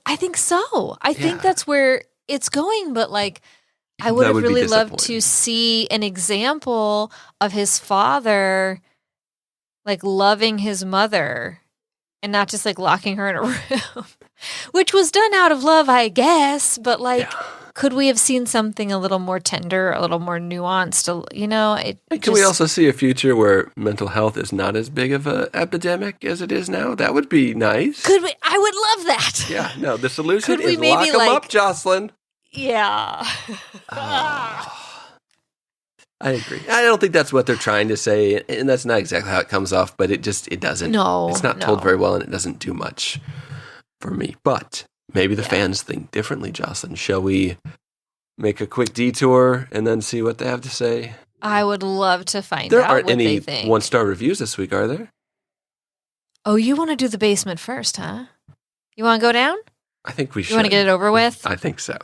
I think so. I think that's where it's going, but I would have really loved to see an example of his father loving his mother and not just locking her in a room, which was done out of love, I guess, but could we have seen something a little more tender, a little more nuanced, Can we also see a future where mental health is not as big of an epidemic as it is now? That would be nice. Could we? I would love that. Yeah, no, the solution is lock them up, Joselyn. Yeah. I agree. I don't think that's what they're trying to say, and that's not exactly how it comes off, but it doesn't. No. It's not told very well, and it doesn't do much for me. But maybe the fans think differently, Jocelyn. Shall we make a quick detour and then see what they have to say? I would love to find out what they think. There aren't any one-star reviews this week, are there? Oh, you want to do the basement first, huh? You want to go down? I think we should. You want to get it over with? I think so.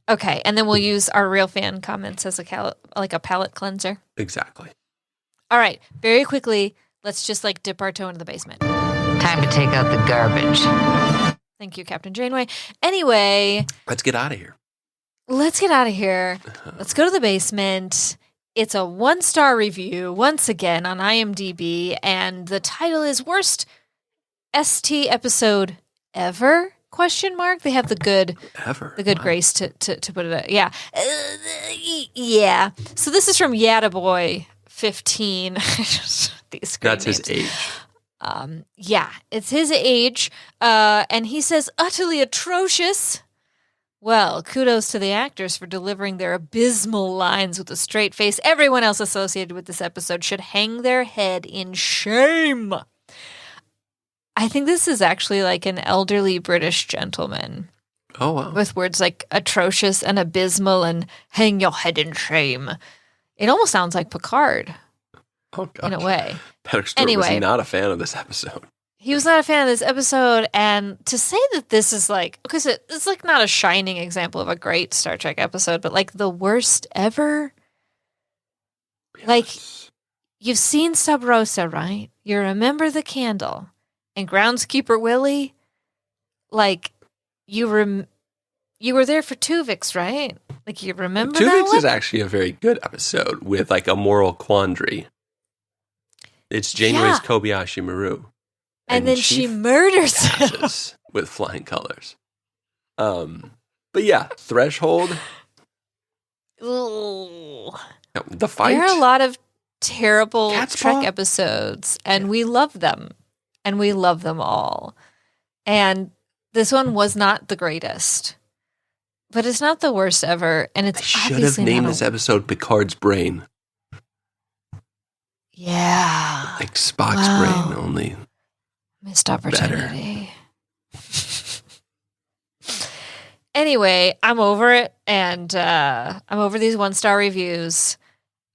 Okay, and then we'll use our real fan comments as a palate cleanser. Exactly. All right, very quickly, let's just dip our toe into the basement. Time to take out the garbage. Thank you, Captain Janeway. Anyway, let's get out of here. Let's get out of here. Let's go to the basement. It's a 1-star review once again on IMDb, and the title is Worst ST Episode Ever? ? They have the good grace to put it. Yeah, yeah. So this is from Yadaboy 15. These That's names. his age. Yeah, it's his age, and he says utterly atrocious. Well, kudos to the actors for delivering their abysmal lines with a straight face. Everyone else associated with this episode should hang their head in shame. I think this is actually an elderly British gentleman. Oh, wow. With words like atrocious and abysmal and hang your head in shame. It almost sounds like Picard. Oh, gosh. In a way. Patrick Stewart was not a fan of this episode. He was not a fan of this episode, and to say that this is because it's not a shining example of a great Star Trek episode, but the worst ever. Yes. You've seen Sub Rosa, right? You remember the candle. And Groundskeeper Willie, you were there for Tuvix, right? You remember that one? Tuvix is actually a very good episode with a moral quandary. It's Janeway's Kobayashi Maru. And then she murders him. With flying colors. But yeah, Threshold. Ooh. The fight. There are a lot of terrible Trek episodes, and we love them. And we love them all. And this one was not the greatest. But it's not the worst ever. And it's I should have named this episode Picard's Brain. Yeah. Spock's brain, only. Missed opportunity. Anyway, I'm over it, and I'm over these 1-star reviews.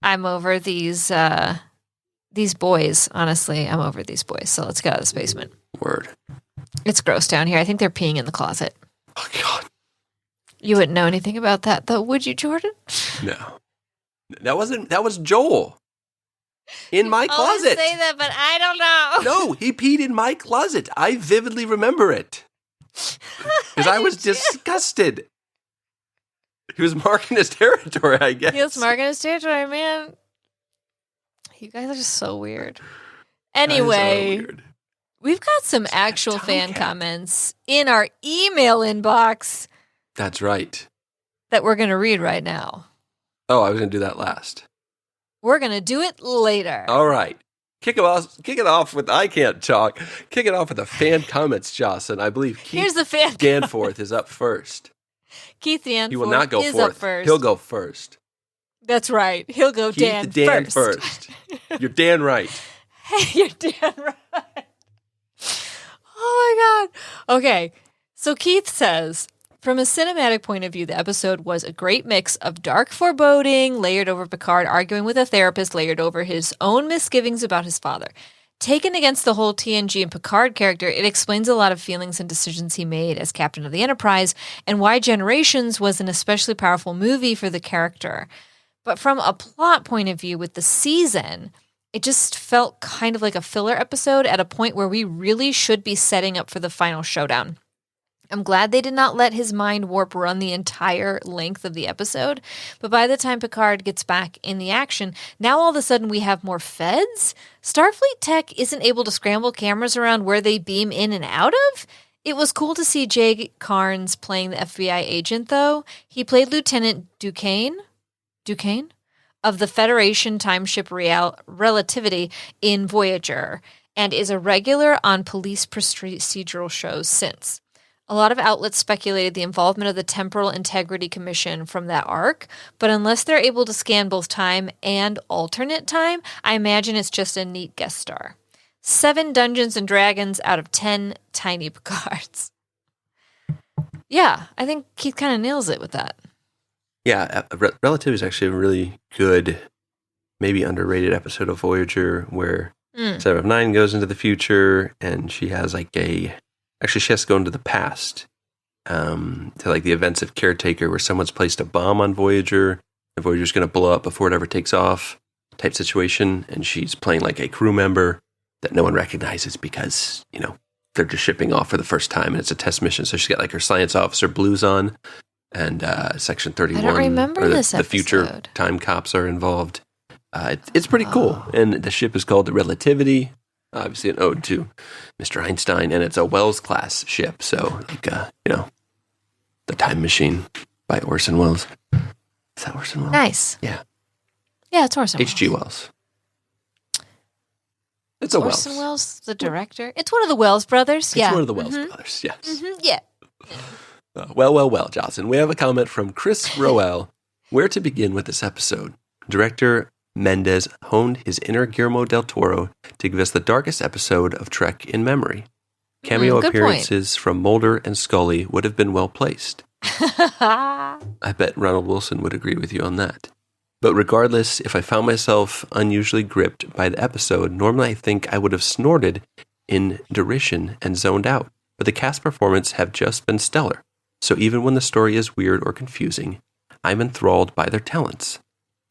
I'm over these boys. Honestly, I'm over these boys. So let's get out of this basement. Word. It's gross down here. I think they're peeing in the closet. Oh, God. You wouldn't know anything about that, though, would you, Jordan? No. That was Joel. In my closet. I say that, but I don't know. No, he peed in my closet. I vividly remember it. Because I was disgusted. He was marking his territory, I guess. He was marking his territory, man. You guys are just so weird. Anyway, Weird. We've got some actual fan comments in our email inbox. That's right. That we're going to read right now. Oh, I was going to do that last. We're going to do it later. All right. Kick it off with I Can't Talk. Kick it off with the fan comments, Jocelyn. I believe Keith Danforth is up first. Keith Danforth He will not go is forth. up first. He'll go first. That's right. He'll go Keith Dan first. You're Dan right. Hey, you're Dan right. Oh, my God. Okay. So Keith says, from a cinematic point of view, the episode was a great mix of dark foreboding, layered over Picard arguing with a therapist, layered over his own misgivings about his father. Taken against the whole TNG and Picard character, it explains a lot of feelings and decisions he made as captain of the Enterprise and why Generations was an especially powerful movie for the character. But from a plot point of view with the season, it just felt kind of like a filler episode at a point where we really should be setting up for the final showdown. I'm glad they did not let his mind warp run the entire length of the episode, but by the time Picard gets back in the action, now all of a sudden we have more feds? Starfleet tech isn't able to scramble cameras around where they beam in and out of? It was cool to see Jay Carnes playing the FBI agent, though. He played Lieutenant Duquesne of the Federation Timeship Relativity in Voyager, and is a regular on police procedural shows since. A lot of outlets speculated the involvement of the Temporal Integrity Commission from that arc, but unless they're able to scan both time and alternate time, I imagine it's just a neat guest star. 7 Dungeons and Dragons out of 10 tiny Picards. Yeah, I think Keith kind of nails it with that. Yeah, Relativity is actually a really good, maybe underrated episode of Voyager where 7 of 9 goes into the future and she has like Actually, she has to go into the past to like the events of Caretaker where someone's placed a bomb on Voyager and Voyager's going to blow up before it ever takes off type situation. And she's playing like a crew member that no one recognizes because, you know, they're just shipping off for the first time and it's a test mission. So she's got like her science officer blues on and Section 31. I don't remember this episode. The future time cops are involved. It's pretty cool. And the ship is called the Relativity. Obviously an ode to Mr. Einstein, and it's a Wells-class ship, so, like, you know, The Time Machine by Orson Welles. Is that Orson Welles? Nice. Yeah. Yeah, it's Orson Welles. H.G. Wells. It's a Orson Welles. Welles, the director. It's one of the Wells brothers. It's one of the Wells brothers, yes. Mm-hmm. Yeah. Well, Jocelyn. We have a comment from Chris Roel. Where to begin with this episode? Director Mendez honed his inner Guillermo del Toro to give us the darkest episode of Trek in memory. Cameo appearances from Mulder and Scully would have been well placed. I bet Ronald Wilson would agree with you on that. But regardless, if I found myself unusually gripped by the episode, normally I think I would have snorted in derision and zoned out. But the cast performance have just been stellar. So even when the story is weird or confusing, I'm enthralled by their talents.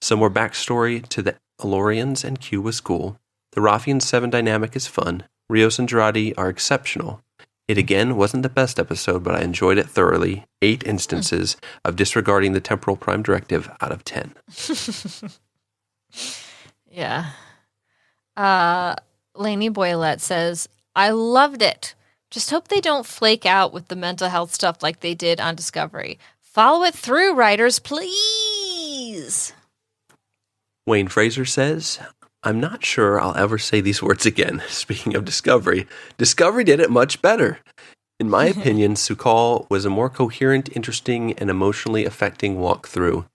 Some more backstory to the Elorians and Q was cool. The Raffian 7 dynamic is fun. Rios and Girardi are exceptional. It again wasn't the best episode, but I enjoyed it thoroughly. 8 instances of disregarding the temporal prime directive out of 10. Yeah. Lainey Boylette says, I loved it. Just hope they don't flake out with the mental health stuff like they did on Discovery. Follow it through, writers, please. Wayne Fraser says, I'm not sure I'll ever say these words again. Speaking of Discovery, Discovery did it much better. In my opinion, Su'Kal was a more coherent, interesting, and emotionally affecting walk through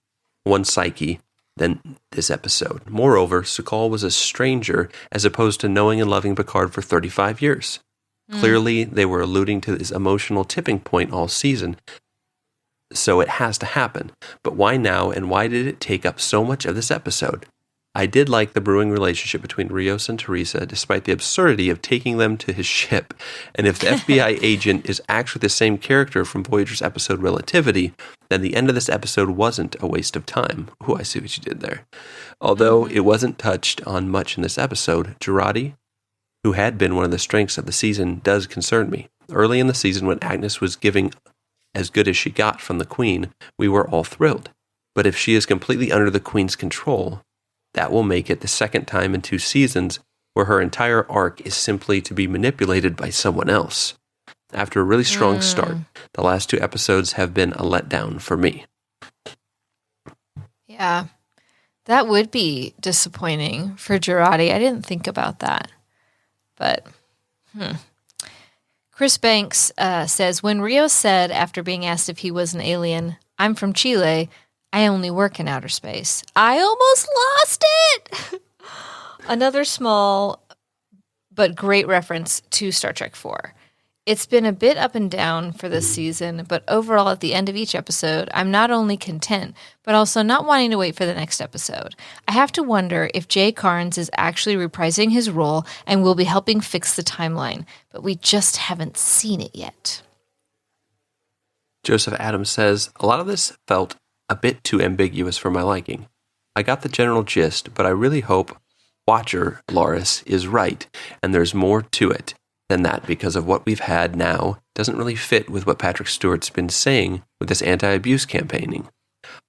one's psyche than this episode. Moreover, Su'Kal was a stranger as opposed to knowing and loving Picard for 35 years. Clearly, they were alluding to this emotional tipping point all season. so it has to happen. But why now, and why did it take up so much of this episode? I did like the brewing relationship between Rios and Teresa, despite the absurdity of taking them to his ship. And if the FBI agent is actually the same character from Voyager's episode Relativity, then the end of this episode wasn't a waste of time. Ooh, I see what you did there. Although it wasn't touched on much in this episode, Girardi, who had been one of the strengths of the season, does concern me. Early in the season, when Agnes was giving as good as she got from the Queen, we were all thrilled. But if she is completely under the Queen's control, that will make it the second time in 2 seasons where her entire arc is simply to be manipulated by someone else. After a really strong start, the last 2 episodes have been a letdown for me. Yeah, that would be disappointing for Girardi. I didn't think about that. But, Chris Banks says, when Rios said, after being asked if he was an alien, "I'm from Chile, I only work in outer space," I almost lost it. Another small but great reference to Star Trek IV. It's been a bit up and down for this season, but overall at the end of each episode, I'm not only content, but also not wanting to wait for the next episode. I have to wonder if Jay Carnes is actually reprising his role and will be helping fix the timeline, but we just haven't seen it yet. Joseph Adams says, a lot of this felt a bit too ambiguous for my liking. I got the general gist, but I really hope Watcher Loris is right, and there's more to it than that, because of what we've had now doesn't really fit with what Patrick Stewart's been saying with this anti-abuse campaigning.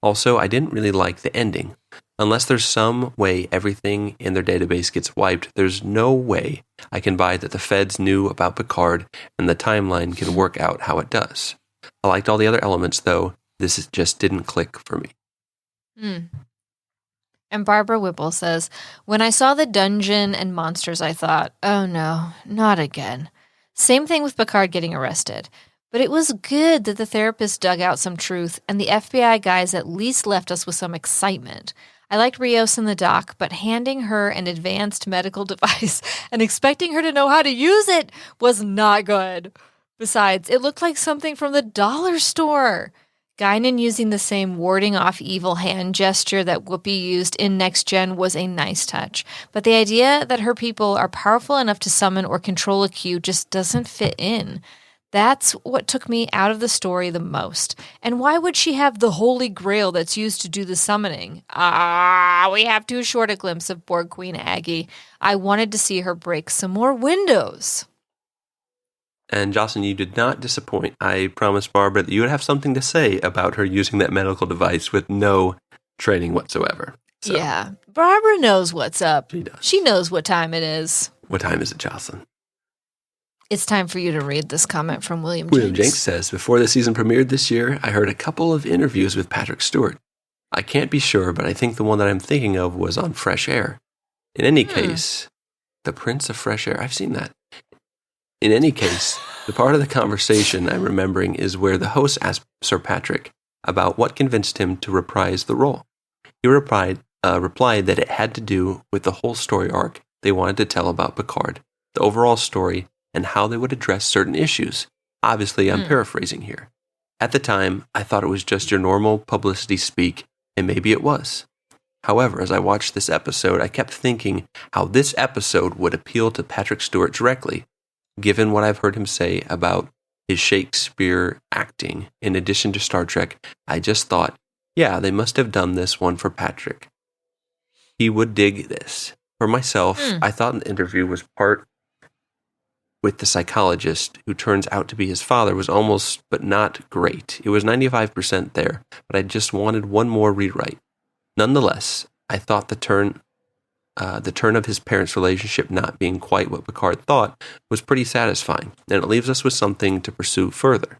Also, I didn't really like the ending. Unless there's some way everything in their database gets wiped, there's no way I can buy that the feds knew about Picard and the timeline can work out how it does. I liked all the other elements, though. Just didn't click for me. And Barbara Whipple says, when I saw the dungeon and monsters, I thought, oh no, not again. Same thing with Picard getting arrested. But it was good that the therapist dug out some truth, and the FBI guys at least left us with some excitement. I liked Rios in the dock, but handing her an advanced medical device and expecting her to know how to use it was not good. Besides, it looked like something from the dollar store. Guinan using the same warding off evil hand gesture that Whoopi used in Next Gen was a nice touch, but the idea that her people are powerful enough to summon or control a Q just doesn't fit in. That's what took me out of the story the most. And why would she have the Holy Grail that's used to do the summoning? We have too short a glimpse of Borg Queen Aggie. I wanted to see her break some more windows. And Jocelyn, you did not disappoint. I promised Barbara that you would have something to say about her using that medical device with no training whatsoever. So, yeah, Barbara knows what's up. She does. She knows what time it is. What time is it, Jocelyn? It's time for you to read this comment from William Jenks. William Jenks says, before the season premiered this year, I heard a couple of interviews with Patrick Stewart. I can't be sure, but I think the one that I'm thinking of was on Fresh Air. In any case, the Prince of Fresh Air, I've seen that. In any case, the part of the conversation I'm remembering is where the host asked Sir Patrick about what convinced him to reprise the role. He replied that it had to do with the whole story arc they wanted to tell about Picard, the overall story, and how they would address certain issues. Obviously, I'm paraphrasing here. At the time, I thought it was just your normal publicity speak, and maybe it was. However, as I watched this episode, I kept thinking how this episode would appeal to Patrick Stewart directly, given what I've heard him say about his Shakespeare acting. In addition to Star Trek, I just thought, yeah, they must have done this one for Patrick. He would dig this. For myself, I thought the interview was part with the psychologist, who turns out to be his father, was almost, but not great. It was 95% there, but I just wanted one more rewrite. Nonetheless, I thought the turn of his parents' relationship not being quite what Picard thought was pretty satisfying, and it leaves us with something to pursue further.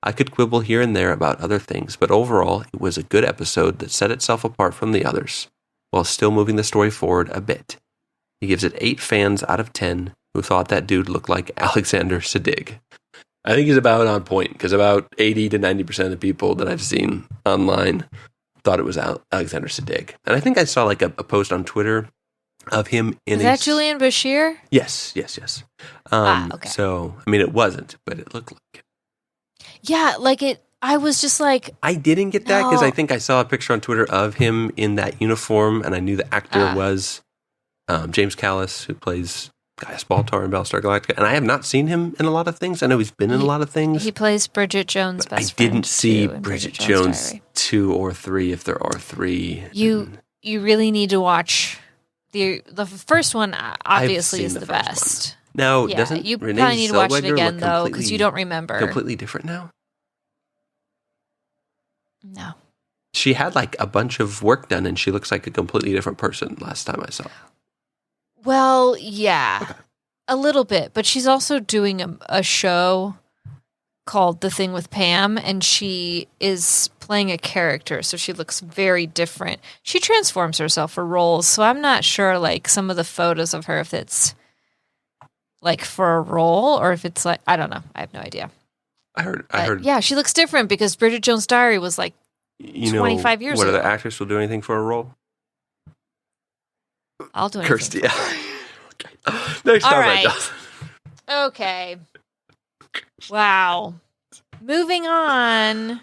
I could quibble here and there about other things, but overall, it was a good episode that set itself apart from the others, while still moving the story forward a bit. He gives it 8 fans out of 10 who thought that dude looked like Alexander Siddig. I think he's about on point, because about 80 to 90% of the people that I've seen online thought it was Alexander Siddig. And I think I saw like a post on Twitter of him in Is that Julian Bashir? Yes. Okay. So, I mean, it wasn't, but it looked like it. Yeah, like I was just like, I didn't get that because No. I think I saw a picture on Twitter of him in that uniform, and I knew the actor was James Callis, who plays Gaius Baltar in Battlestar Galactica. And I have not seen him in a lot of things. I know he's been in a lot of things. he plays Bridget Jones' but best I friend. didn't see too, in Bridget Bridget Jones Diary. 2 or 3, if there are 3. You really need to watch the first one. Obviously, seen is the the first one. best. Now, Yeah, doesn't you Renee probably need to watch it Zellweger again look though, because you don't remember. completely different now? No. She had like a bunch of work done, and she looks like a completely different person last time I saw her. Well, yeah, a little bit, but she's also doing a show called The Thing with Pam, and she is playing a character, so she looks very different. She transforms herself for roles, so I'm not sure, like, some of the photos of her, if it's, like, for a role, or if it's, like, I don't know. I have no idea. I heard. Yeah, she looks different because Bridget Jones' Diary was, like, 25 years what ago. other actress will do anything for a role? I'll do anything. Kirsty. Okay. Next All time, right. I Okay. Wow. Moving on.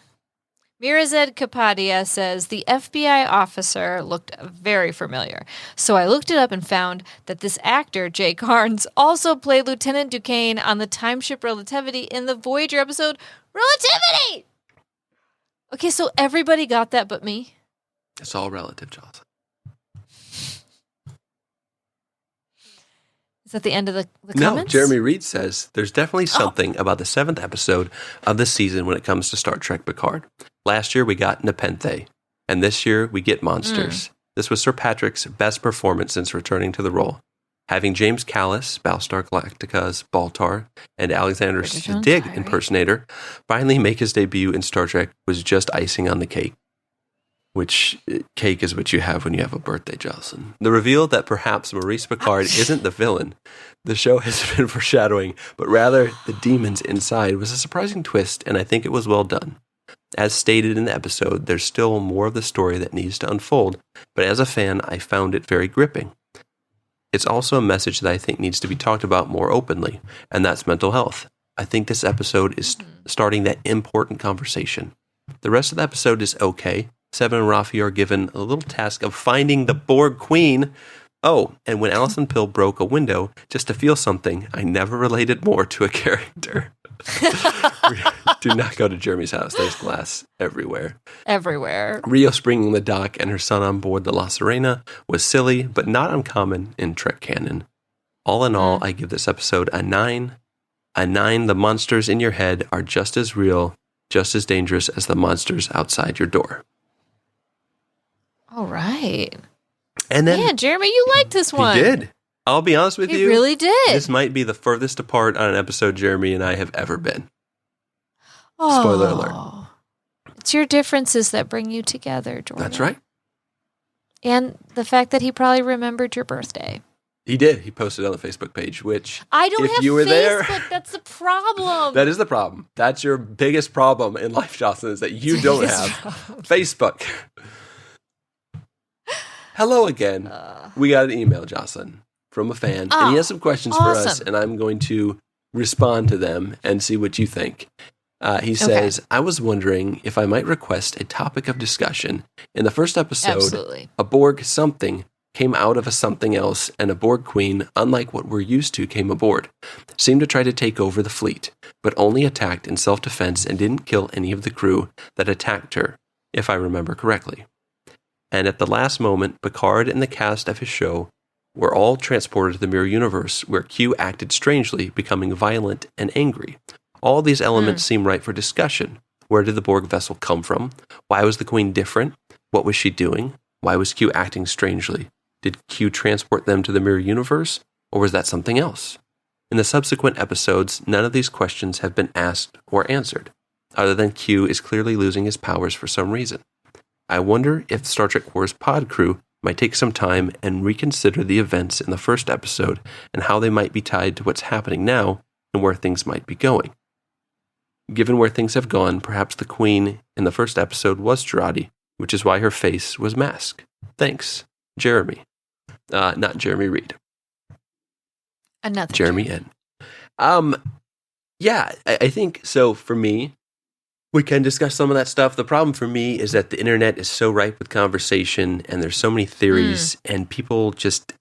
Mirazed Kapadia says the FBI officer looked very familiar. So I looked it up and found that this actor, Jay Carnes, also played Lieutenant Duquesne on the timeship Relativity in the Voyager episode Relativity! Okay, so everybody got that but me? It's all relative, Jocelyn. Is that the end of the No, comments? Jeremy Reed says there's definitely something about the 7th episode of the season when it comes to Star Trek Picard. Last year we got Nepenthe, and this year we get monsters. This was Sir Patrick's best performance since returning to the role. Having James Callis, Battlestar Galactica's Baltar, and Alexander Bridget Jones' Stig Diary. impersonator finally make his debut in Star Trek was just icing on the cake. Which cake is what you have when you have a birthday, Jocelyn. The reveal that perhaps Maurice Picard isn't the villain the show has been foreshadowing, but rather the demons inside was a surprising twist, and I think it was well done. As stated in the episode, there's still more of the story that needs to unfold, but as a fan, I found it very gripping. It's also a message that I think needs to be talked about more openly, and that's mental health. I think this episode is starting that important conversation. The rest of the episode is okay. Seven and Rafi are given a little task of finding the Borg Queen. Oh, and when Alison Pill broke a window just to feel something, I never related more to a character. Do not go to Jeremy's house. There's glass everywhere. Everywhere. Rio springing the dock and her son on board the La Serena was silly, but not uncommon in Trek canon. All in all, I give this episode a 9. A 9, the monsters in your head are just as real, just as dangerous as the monsters outside your door. All right. And then Man, Jeremy, you liked this one. he did. I'll be honest with He you. really did. This might be the furthest apart on an episode Jeremy and I have ever been. Spoiler alert. It's your differences that bring you together, Jordan. That's right. And the fact that he probably remembered your birthday. He did. He posted on the Facebook page, which I don't if have you were Facebook. there, That's the problem. that is the problem. That's your biggest problem in life, Jocelyn, is that you don't Biggest have problem. Facebook. Hello again. We got an email, Jocelyn, from a fan, and he has some questions for us, awesome. and I'm going to respond to them and see what you think. He says, I was wondering if I might request a topic of discussion. In the first episode, Absolutely. a Borg something came out of a something else, and a Borg queen, unlike what we're used to, came aboard. Seemed to try to take over the fleet, but only attacked in self-defense and didn't kill any of the crew that attacked her, if I remember correctly. And at the last moment, Picard and the cast of his show were all transported to the mirror universe, where Q acted strangely, becoming violent and angry. All these elements seem right for discussion. Where did the Borg vessel come from? Why was the Queen different? What was she doing? Why was Q acting strangely? Did Q transport them to the mirror universe, or was that something else? In the subsequent episodes, none of these questions have been asked or answered, other than Q is clearly losing his powers for some reason. I wonder if the Star Trek Wars pod crew might take some time and reconsider the events in the first episode and how they might be tied to what's happening now and where things might be going. Given where things have gone, perhaps the Queen in the first episode was Jurati, which is why her face was masked. Thanks, Jeremy. Not Jeremy Reed. Another Jeremy N. Yeah, I think so. For me, We can discuss some of that stuff. The problem for me is that the internet is so ripe with conversation and there's so many theories and people just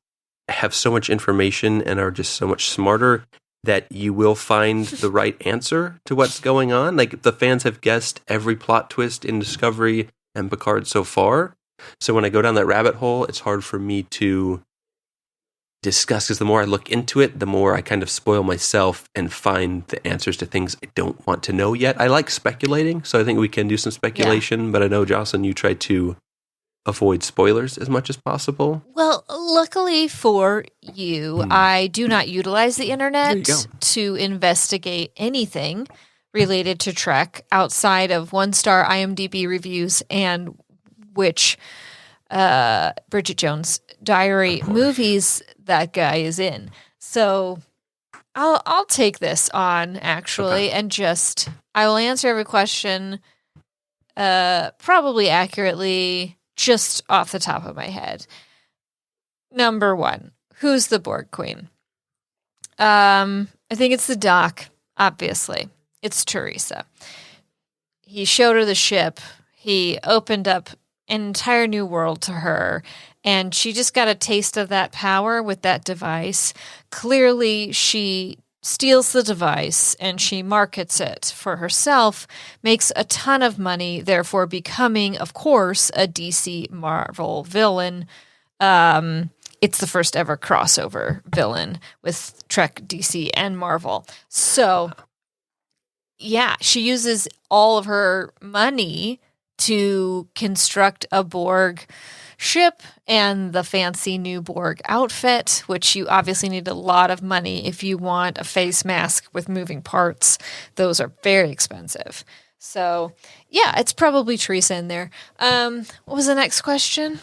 have so much information and are just so much smarter that you will find the right answer to what's going on. Like, the fans have guessed every plot twist in Discovery and Picard so far. So when I go down that rabbit hole, it's hard for me to discuss, because the more I look into it, the more I kind of spoil myself and find the answers to things I don't want to know yet. I like speculating, so I think we can do some speculation, but I know, Jocelyn, you try to avoid spoilers as much as possible. Well, luckily for you, I do not utilize the internet to investigate anything related to Trek outside of 1-star IMDb reviews and which Bridget Jones' Diary movies that guy is in. So I'll take this on, actually, and just I will answer every question probably accurately, just off the top of my head. Number 1, who's the Borg Queen? I think it's the Doc, obviously. It's Teresa. He showed her the ship. He opened up an entire new world to her, and she just got a taste of that power with that device. Clearly, she steals the device and she markets it for herself, makes a ton of money, therefore becoming, of course, a DC Marvel villain. It's the first ever crossover villain with Trek, DC, and Marvel. So, yeah, she uses all of her money to construct a Borg ship and the fancy new Borg outfit, which you obviously need a lot of money if you want a face mask with moving parts. Those are very expensive. So, yeah, it's probably Teresa in there. What was the next question?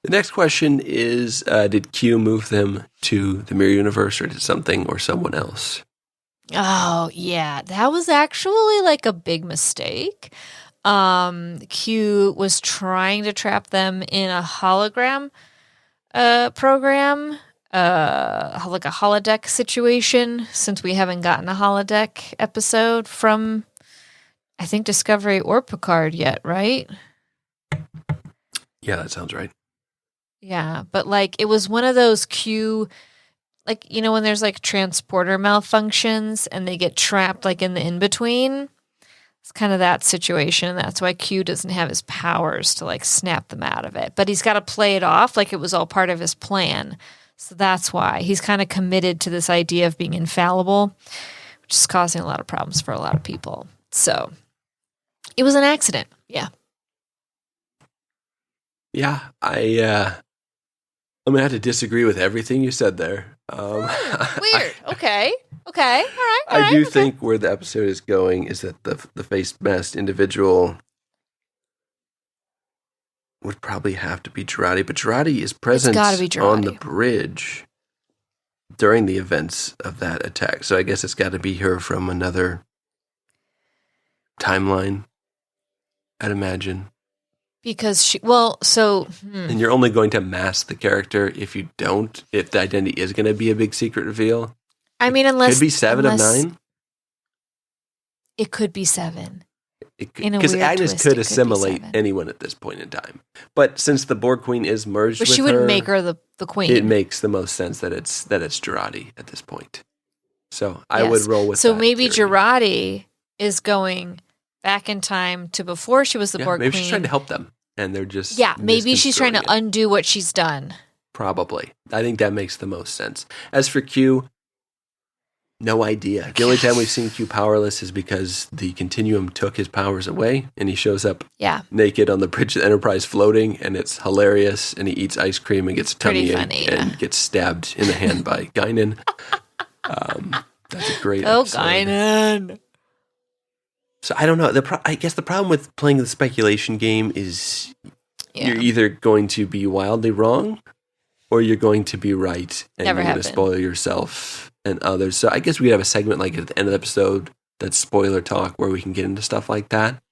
The next question is, did Q move them to the Mirror Universe, or did something or someone else? Oh, yeah, that was actually like a big mistake. Q was trying to trap them in a hologram program, like a holodeck situation, since we haven't gotten a holodeck episode from, I think, Discovery or Picard yet, right? Yeah, that sounds right. Yeah, but like it was one of those Q, like, you know, when there's like transporter malfunctions and they get trapped like in the in-between. It's kind of that situation, and that's why Q doesn't have his powers to like snap them out of it. But he's got to play it off like it was all part of his plan. So that's why he's kind of committed to this idea of being infallible, which is causing a lot of problems for a lot of people. So it was an accident. Yeah. Yeah, I'm going to have to disagree with everything you said there. Weird. Okay. All right. I do think where the episode is going is that the face masked individual would probably have to be Girardi, but Girardi is present on the bridge during the events of that attack. So I guess it's got to be her from another timeline, I'd imagine. Because and you're only going to mask the character if the identity is going to be a big secret reveal. I mean, unless... Could be 7 of 9? It could be 7. Because Agnes could assimilate anyone at this point in time. But since the Borg Queen is merged with her... But she wouldn't make her the queen. It makes the most sense that it's Girardi at this point. So I would roll with that. So maybe Girardi is going back in time to before she was the Borg Queen. Maybe she's trying to help them. And they're just... Yeah, maybe she's trying to undo what she's done. Probably. I think that makes the most sense. As for Q... No idea. The only time we've seen Q powerless is because the Continuum took his powers away, and he shows up naked on the bridge of the Enterprise floating, and it's hilarious, and he eats ice cream and gets a tummy ache and gets stabbed in the hand by Guinan. That's a great episode. Guinan! So I don't know. I guess the problem with playing the speculation game is you're either going to be wildly wrong, or you're going to be right, and you're going to spoil yourself and others. So I guess we could have a segment like at the end of the episode that's spoiler talk where we can get into stuff like that.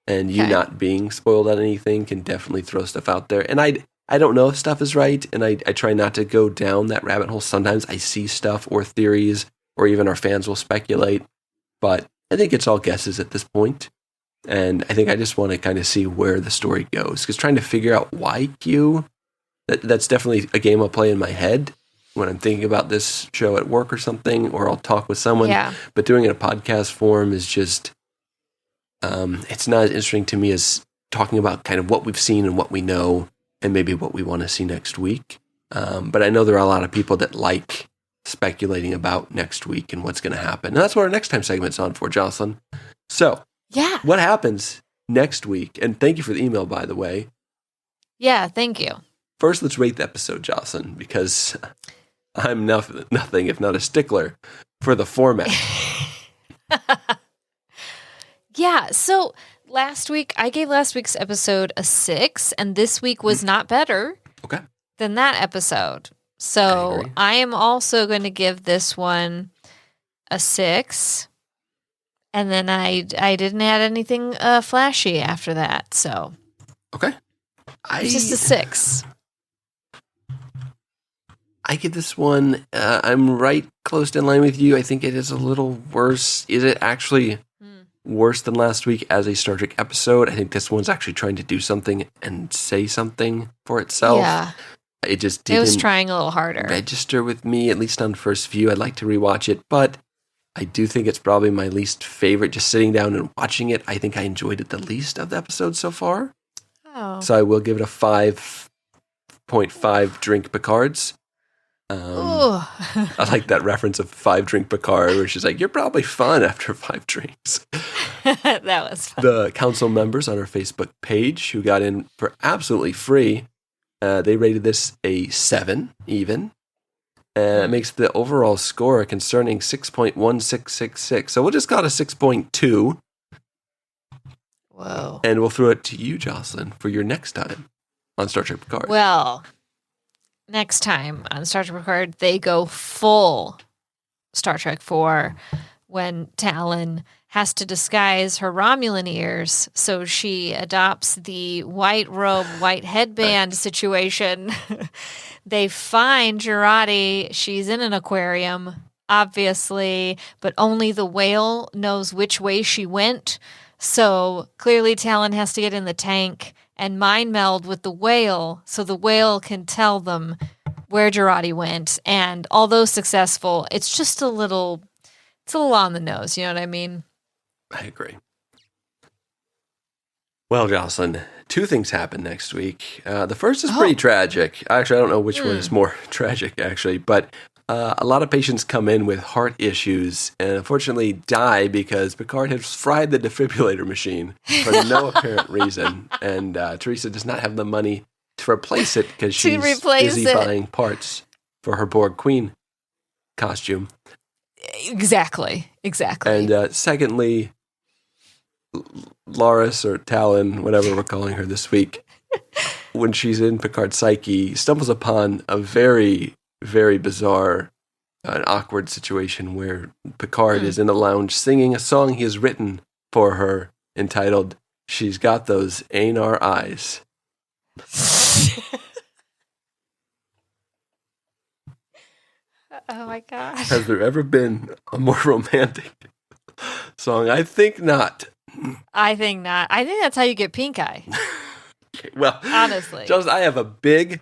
And you not being spoiled on anything can definitely throw stuff out there. And I don't know if stuff is right, and I try not to go down that rabbit hole. Sometimes I see stuff or theories, or even our fans will speculate. But I think it's all guesses at this point. And I think I just want to kind of see where the story goes. Because trying to figure out why Q, that's definitely a game I'll play in my head when I'm thinking about this show at work or something, or I'll talk with someone. Yeah. But doing it in a podcast form is just, it's not as interesting to me as talking about kind of what we've seen and what we know and maybe what we want to see next week. But I know there are a lot of people that like speculating about next week and what's going to happen. And that's what our next time segment's on for, Jocelyn. So, Yeah. what happens next week? And thank you for the email, by the way. Yeah, thank you. First, let's rate the episode, Jocelyn, because I'm nothing if not a stickler for the format. Yeah, so last week, I gave last week's episode a 6, and this week was not better Okay. than that episode. I So agree. I am also going to give this one a 6. And then I didn't add anything flashy after that. So Okay. it's just a 6. I give this one, I'm right close to in line with you. I think it is a little worse. Is it actually worse than last week as a Star Trek episode? I think this one's actually trying to do something and say something for itself. Yeah. It just It was didn't trying a little harder. register with me, at least on first view. I'd like to rewatch it, but I do think it's probably my least favorite. Just sitting down and watching it, I think I enjoyed it the least of the episodes so far. Oh. So I will give it a 5.5 drink Picards. Ooh. I like that reference of 5 drink Picard, where she's like, "You're probably fun after 5 drinks." That was fun. The council members on our Facebook page who got in for absolutely free, they rated this a 7 even. It makes the overall score a concerning 6.1666. So we'll just call it a 6.2. Whoa. And we'll throw it to you, Jocelyn, for your next time on Star Trek Picard. Well, next time on Star Trek Picard, they go full Star Trek 4 when Talon has to disguise her Romulan ears, so she adopts the white robe, white headband situation. They find Jurati. She's in an aquarium, obviously, but only the whale knows which way she went. So clearly Talon has to get in the tank and mind meld with the whale so the whale can tell them where Jurati went. And although successful, it's just a little on the nose. You know what I mean? I agree. Well, Jocelyn, 2 things happen next week. The first is pretty tragic. Actually, I don't know which one is more tragic, actually, but a lot of patients come in with heart issues and unfortunately die because Picard has fried the defibrillator machine for no apparent reason. And Teresa does not have the money to replace it because she's busy buying parts for her Borg Queen costume. Exactly. And secondly, Laris or Talon, whatever we're calling her this week, when she's in Picard's psyche, stumbles upon a very, very bizarre and awkward situation where Picard is in a lounge singing a song he has written for her entitled "She's Got Those Anar Eyes." Oh my gosh. Has there ever been a more romantic song? I think not. I think not. I think that's how you get pink eye. Well, honestly. Just I have a big,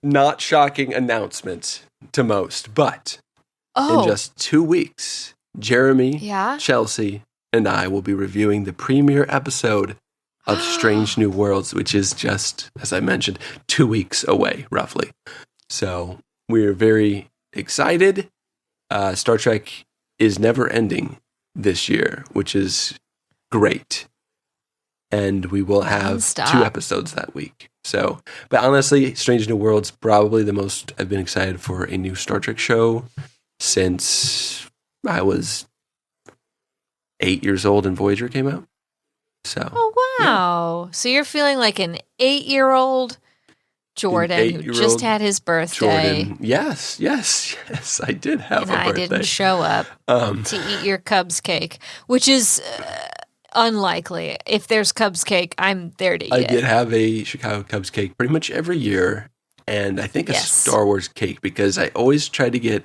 not shocking announcement to most, but in just 2 weeks, Jeremy, Chelsea, and I will be reviewing the premiere episode of Strange New Worlds, which is just, as I mentioned, 2 weeks away, roughly. So we're very excited. Star Trek is never ending this year, which is great. And we will have 2 episodes that week. So, but honestly, Strange New Worlds probably the most I've been excited for a new Star Trek show since I was 8 years old and Voyager came out. So, oh wow! Yeah. So you're feeling like an 8-year-old Jordan who just had his birthday. Jordan. Yes, I did have a birthday. I didn't show up to eat your Cubs cake, which is unlikely. If there's Cubs cake, I'm there to eat it. I did have a Chicago Cubs cake pretty much every year, and I think a Star Wars cake because I always try to get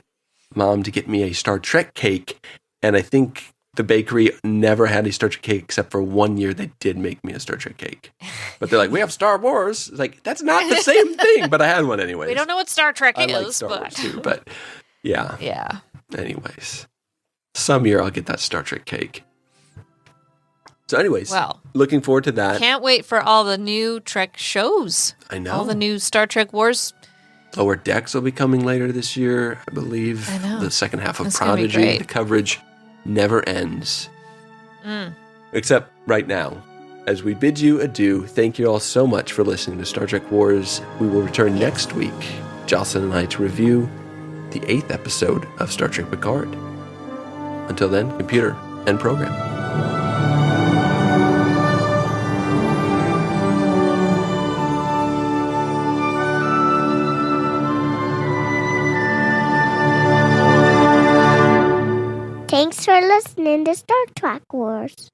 Mom to get me a Star Trek cake, and I think the bakery never had a Star Trek cake except for 1 year they did make me a Star Trek cake. But they're like, we have Star Wars. It's like, that's not the same thing, but I had one anyways. We don't know what Star Trek I is, like Star Wars too, but yeah. Yeah. Anyways, some year I'll get that Star Trek cake. So anyways, well, looking forward to that. Can't wait for all the new Trek shows. I know. All the new Star Trek Wars. Lower Decks will be coming later this year, I believe. I know. The second half of That's gonna be Prodigy. great. The coverage never ends. Except right now. As we bid you adieu, thank you all so much for listening to Star Trek Wars. We will return next week, Jocelyn and I, to review the 8th episode of Star Trek Picard. Until then, computer, end program. Thanks for listening to Star Trek Wars.